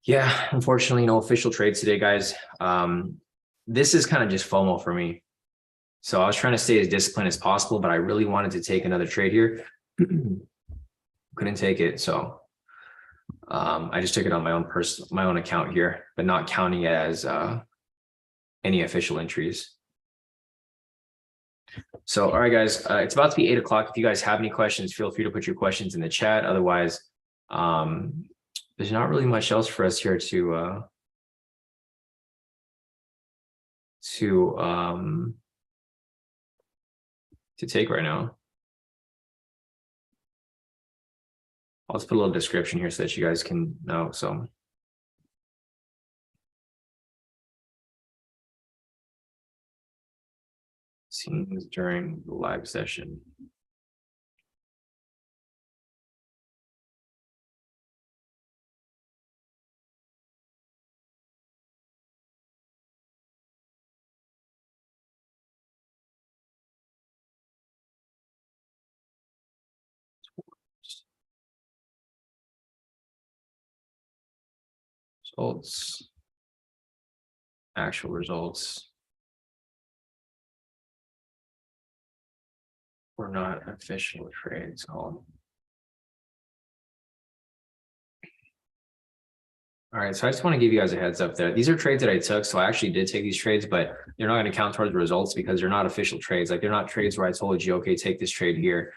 yeah, unfortunately, no official trades today, guys. This is kind of just FOMO for me. So I was trying to stay as disciplined as possible, but I really wanted to take another trade here. Couldn't take it. So I just took it on my own account here, but not counting it as any official entries. So, all right, guys, it's about to be 8 o'clock. If you guys have any questions, feel free to put your questions in the chat. Otherwise, there's not really much else for us here to take right now. I'll just put a little description here so that you guys can know. So scenes during the live session. Results. actual results were not official trades. All right, so I just want to give you guys a heads up there. These are trades that I took. So I actually did take these trades, but they're not going to count towards the results because they're not official trades. Like they're not trades where I told you, okay, take this trade here.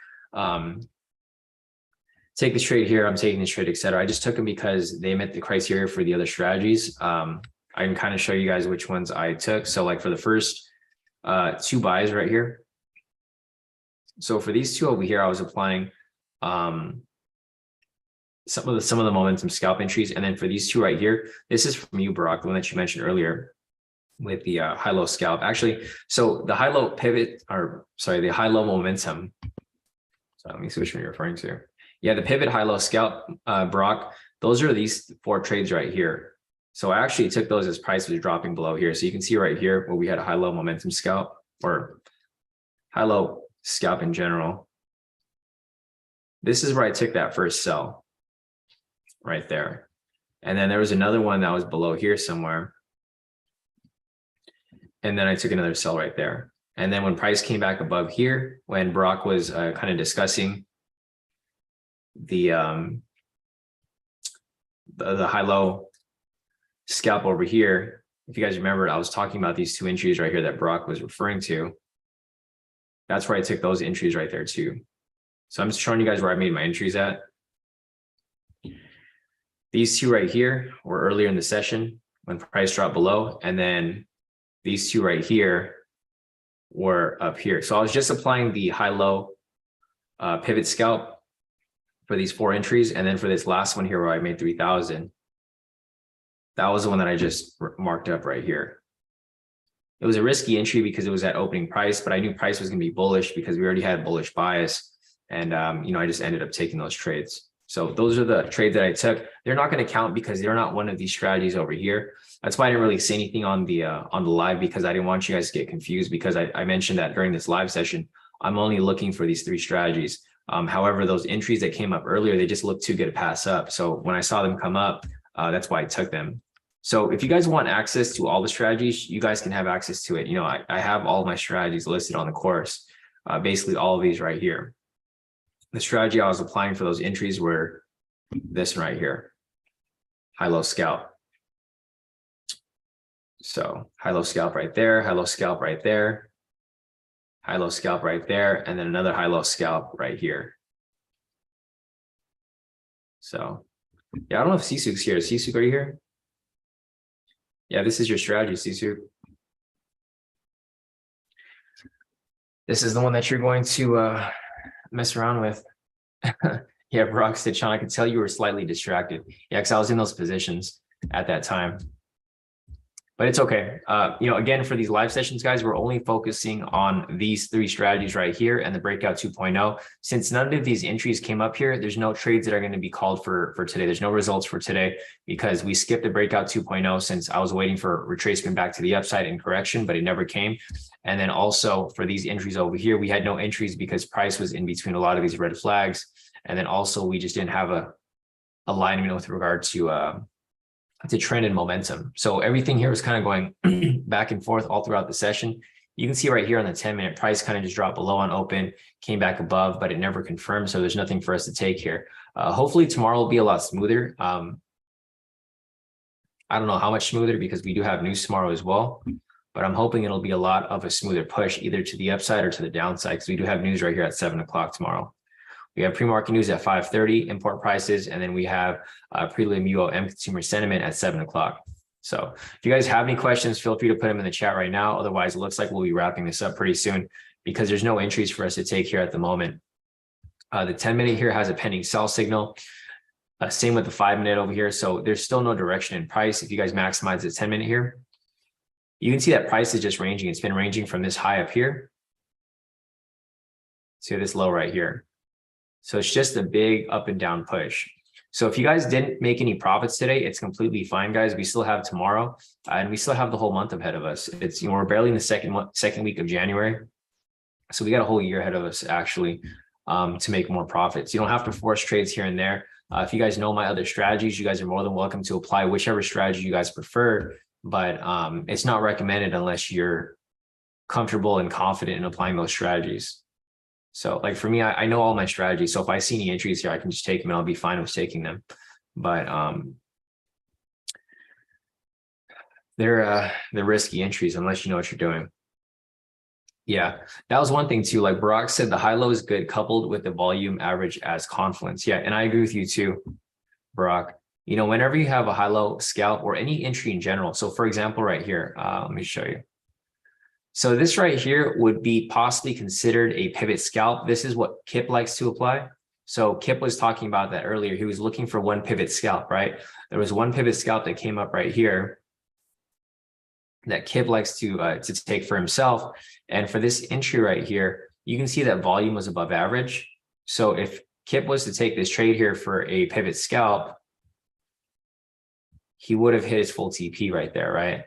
Take this trade here, I'm taking this trade, etc. I just took them because they met the criteria for the other strategies. I can kind of show you guys which ones I took. So like for the first two buys right here. So for these two over here, I was applying some of the momentum scalp entries. And then for these two right here, this is from you, Brock, the one that you mentioned earlier with the high-low scalp. Actually, so the high-low pivot, or sorry, the high-low momentum. So let me see which one you're referring to. Yeah, the pivot high-low scalp, Brock, those are these 4 trades right here. So I actually took those as price was dropping below here. So you can see right here where we had a high-low momentum scalp or high-low scalp in general. This is where I took that first sell right there. And then there was another one that was below here somewhere. And then I took another sell right there. And then when price came back above here, when Brock was kind of discussing the high-low scalp over here, if you guys remember, I was talking about these 2 entries right here that Brock was referring to. That's where I took those entries right there too. So I'm just showing you guys where I made my entries at. These 2 right here were earlier in the session when price dropped below, and then these 2 right here were up here. So I was just applying the high-low pivot scalp for these 4 entries, and then for this last one here where I made 3,000, that was the one that I just marked up right here. It was a risky entry because it was at opening price, but I knew price was going to be bullish because we already had bullish bias, and I just ended up taking those trades. So those are the trades that I took. They're not going to count because they're not one of these strategies over here. That's why I didn't really say anything on the live, because I didn't want you guys to get confused, because I mentioned that during this live session, I'm only looking for these 3 strategies. However, those entries that came up earlier, they just looked too good to pass up. So when I saw them come up, that's why I took them. So if you guys want access to all the strategies, you guys can have access to it. I have all my strategies listed on the course, basically all of these right here. The strategy I was applying for those entries were this one right here, high-low scalp. So high-low scalp right there, high-low scalp right there, high-low scalp right there, and then another high-low scalp right here. So yeah, I don't know if Sisuk's here. Sisuk, are you here? Yeah, this is your strategy, Sisuk. This is the one that you're going to mess around with. Yeah, Brock said, Sean, I could tell you were slightly distracted. Yeah, because I was in those positions at that time. But it's okay. Again, for these live sessions, guys, we're only focusing on these 3 strategies right here and the breakout 2.0. Since none of these entries came up here, there's no trades that are going to be called for today. There's no results for today because we skipped the breakout 2.0 since I was waiting for retracement back to the upside and correction, but it never came. And then also for these entries over here, we had no entries because price was in between a lot of these red flags. And then also we just didn't have a alignment with regard to trend and momentum. So everything here was kind of going back and forth all throughout the session. You can see right here on the 10-minute price kind of just dropped below on open, came back above, but it never confirmed. So there's nothing for us to take here. Hopefully tomorrow will be a lot smoother. I don't know how much smoother because we do have news tomorrow as well, but I'm hoping it'll be a lot of a smoother push either to the upside or to the downside because we do have news right here at 7 o'clock tomorrow. We have pre-market news at 5:30, import prices, and then we have prelim UOM consumer sentiment at 7 o'clock. So if you guys have any questions, feel free to put them in the chat right now. Otherwise, it looks like we'll be wrapping this up pretty soon because there's no entries for us to take here at the moment. The 10-minute here has a pending sell signal. Same with the 5-minute over here. So there's still no direction in price. If you guys maximize the 10-minute here, you can see that price is just ranging. It's been ranging from this high up here to this low right here. So it's just a big up and down push. So if you guys didn't make any profits today, it's completely fine, guys. We still have tomorrow and we still have the whole month ahead of us. It's, we're barely in the second week of January. So we got a whole year ahead of us actually to make more profits. You don't have to force trades here and there. If you guys know my other strategies, you guys are more than welcome to apply whichever strategy you guys prefer but it's not recommended unless you're comfortable and confident in applying those strategies. So like for me, I know all my strategies. So if I see any entries here, I can just take them and I'll be fine with taking them. But they're risky entries unless you know what you're doing. Yeah, that was one thing too. Like Barack said, the high low is good coupled with the volume average as confluence. Yeah, and I agree with you too, Barack. You know, whenever you have a high low scalp or any entry in general. So for example, right here, let me show you. So this right here would be possibly considered a pivot scalp. This is what Kip likes to apply. So Kip was talking about that earlier. He was looking for one pivot scalp, right? There was one pivot scalp that came up right here that Kip likes to take for himself. And for this entry right here, you can see that volume was above average. So if Kip was to take this trade here for a pivot scalp, he would have hit his full TP right there, right?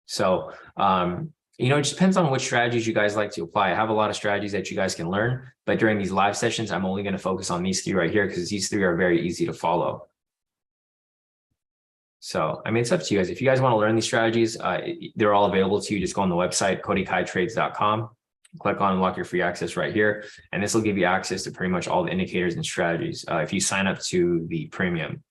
So, you know, it just depends on which strategies you guys like to apply. I have a lot of strategies that you guys can learn, but during these live sessions, I'm only going to focus on these three right here because these three are very easy to follow. So, I mean, it's up to you guys. If you guys want to learn these strategies, they're all available to you. Just go on the website, kodikaitrades.com, click on unlock your free access right here. And this will give you access to pretty much all the indicators and strategies if you sign up to the premium.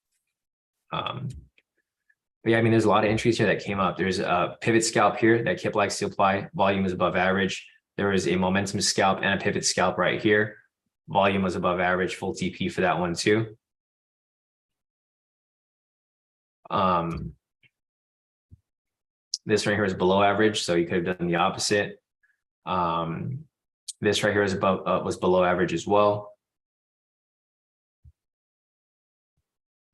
But yeah, I mean, there's a lot of entries here that came up. There's a pivot scalp here that Kip likes to apply. Volume is above average. There is a momentum scalp and a pivot scalp right here. Volume was above average, full TP for that one too. This right here is below average, so you could have done the opposite. This right here is was below average as well.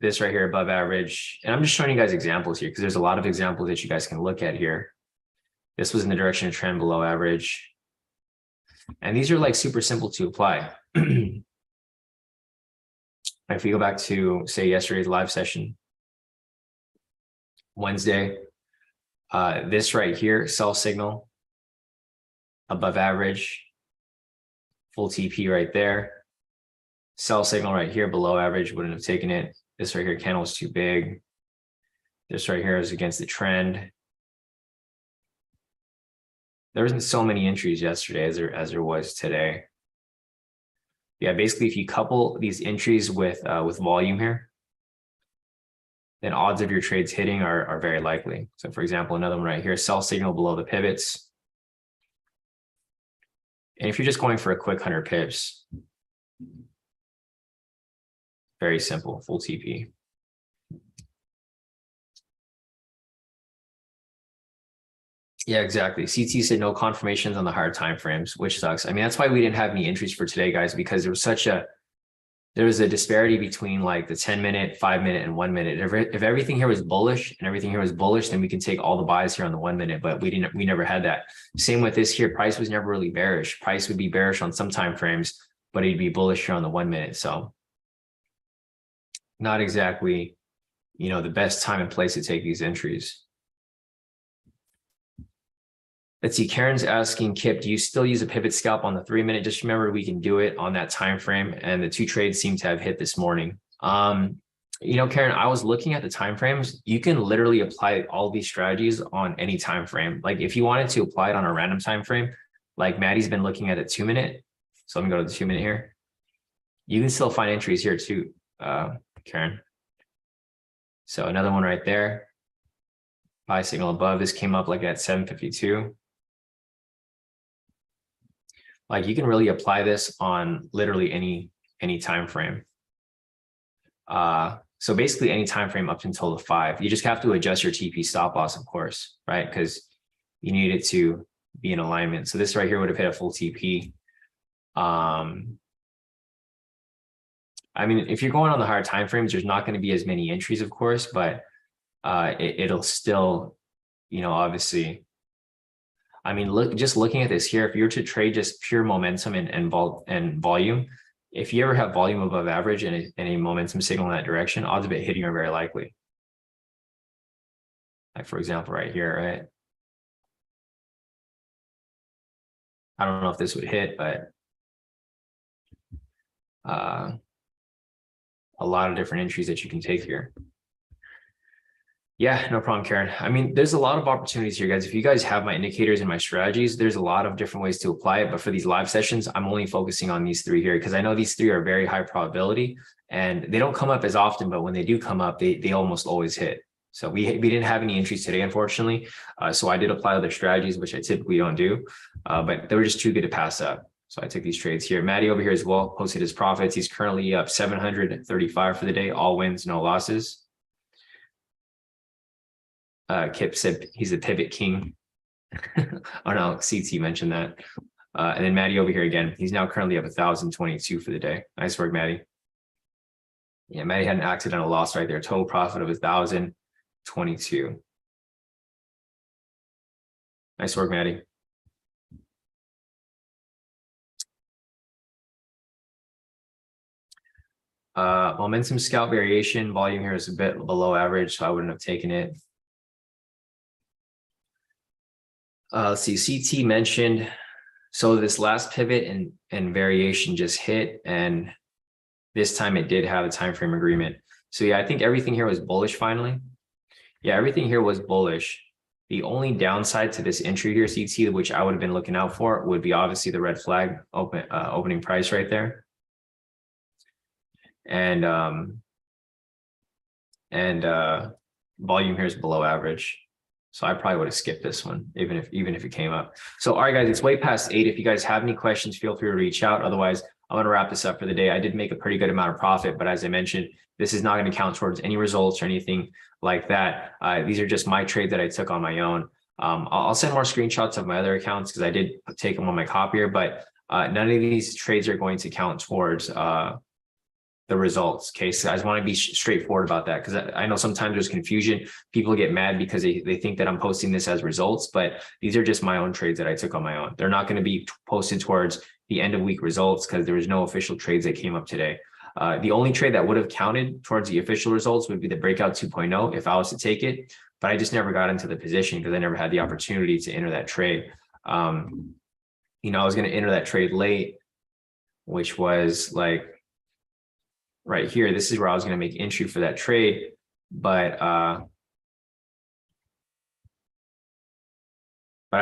This right here above average. And I'm just showing you guys examples here because there's a lot of examples that you guys can look at here. This was in the direction of trend below average. And these are like super simple to apply. If we go back to say yesterday's live session, Wednesday, this right here, sell signal, above average, full TP right there. Sell signal right here, below average, wouldn't have taken it. This right here, candle is too big. This right here is against the trend. There wasn't so many entries yesterday as there was today. Yeah, basically, if you couple these entries with volume here, then odds of your trades hitting are very likely. So for example, another one right here, sell signal below the pivots. And if you're just going for a quick 100 pips, very simple, full TP. Yeah, exactly. CT said no confirmations on the higher time frames, which sucks. I mean, that's why we didn't have any entries for today, guys, because there was a disparity between like the 10-minute, 5-minute, and 1-minute. If everything here was bullish and everything here was bullish, then we can take all the buys here on the 1-minute, but we never had that. Same with this here. Price was never really bearish. Price would be bearish on some time frames, but it'd be bullish here on the 1-minute. So not exactly, you know, the best time and place to take these entries. Let's see, Karen's asking, Kip, do you still use a pivot scalp on the 3-minute? Just remember, we can do it on that time frame, and the two trades seem to have hit this morning. You know, Karen, I was looking at the time frames. You can literally apply all these strategies on any time frame. Like if you wanted to apply it on a random time frame, like Maddie's been looking at a 2-minute. So let me go to the 2-minute here. You can still find entries here too, Karen. So another one right there. Buy signal above. This came up like at 7:52. Like you can really apply this on literally any time frame. So basically any time frame up until the 5. You just have to adjust your TP stop loss, of course, right? Because you need it to be in alignment. So this right here would have hit a full TP. I mean, if you're going on the higher time frames, there's not going to be as many entries, of course, but it'll still, you know, obviously. I mean, just looking at this here, if you were to trade just pure momentum and volume, if you ever have volume above average and a momentum signal in that direction, odds of it hitting are very likely. Like for example, right here, right? I don't know if this would hit, but a lot of different entries that you can take here. Yeah, no problem, Karen. I mean, there's a lot of opportunities here, guys. If you guys have my indicators and my strategies, there's a lot of different ways to apply it. But for these live sessions, I'm only focusing on these three here because I know these three are very high probability and they don't come up as often, but when they do come up, they almost always hit. So we didn't have any entries today, unfortunately. So I did apply other strategies, which I typically don't do, but they were just too good to pass up. So I took these trades here. Maddie over here as well posted his profits. He's currently up 735 for the day, all wins, no losses. Kip said he's a pivot king. Oh no, CT mentioned that. And then Maddie over here again. He's now currently up 1,022 for the day. Nice work, Maddie. Yeah, Maddie had an accidental loss right there. Total profit of 1,022. Nice work, Maddie. Momentum scalp variation volume here is a bit below average, so I wouldn't have taken it. Let's see, CT mentioned, so this last pivot and variation just hit, and this time it did have a time frame agreement. So yeah, I think everything here was bullish finally. Yeah, everything here was bullish. The only downside to this entry here, CT, which I would have been looking out for, would be obviously the red flag opening price right there. And volume here is below average. So I probably would have skipped this one, even if it came up. So, all right, guys, it's way past 8. If you guys have any questions, feel free to reach out. Otherwise, I'm going to wrap this up for the day. I did make a pretty good amount of profit, but as I mentioned, this is not going to count towards any results or anything like that. These are just my trades that I took on my own. I'll send more screenshots of my other accounts because I did take them on my copier, but none of these trades are going to count towards the results. Okay, so I just want to be straightforward about that because I know sometimes there's confusion. People get mad because they think that I'm posting this as results, but these are just my own trades that I took on my own. They're not going to be posted towards the end of week results because there was no official trades that came up today. The only trade that would have counted towards the official results would be the breakout 2.0 if I was to take it, but I just never got into the position because I never had the opportunity to enter that trade. I was going to enter that trade late, which was like right here. This is where I was going to make entry for that trade, but I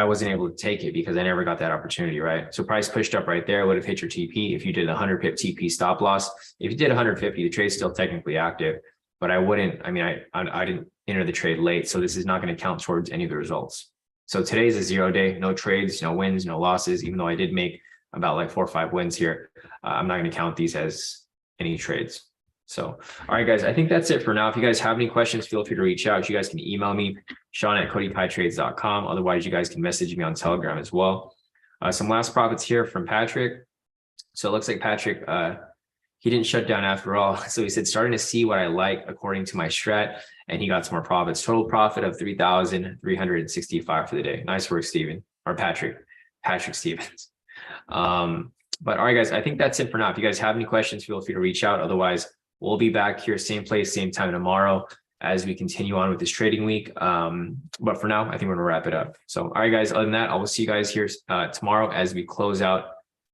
wasn't able to take it because I never got that opportunity, right? So price pushed up right there. It would have hit your TP if you did a 100 pip TP stop loss. If you did 150, the trade's still technically active, but I didn't enter the trade late. So this is not going to count towards any of the results. So today's a 0 day, no trades, no wins, no losses, even though I did make about like 4 or 5 wins here. I'm not going to count these as any trades. So, all right, guys, I think that's it for now. If you guys have any questions, feel free to reach out. You guys can email me, Sean@KodiPieTrades.com. Otherwise, you guys can message me on Telegram as well. Some last profits here from Patrick. So it looks like Patrick, he didn't shut down after all. So he said, starting to see what I like according to my strat, and he got some more profits. Total profit of 3,365 for the day. Nice work, Steven, or Patrick Stevens. But all right, guys, I think that's it for now. If you guys have any questions, feel free to reach out. Otherwise, we'll be back here, same place, same time tomorrow as we continue on with this trading week. But for now, I think we're going to wrap it up. So, all right, guys, other than that, I will see you guys here tomorrow as we close out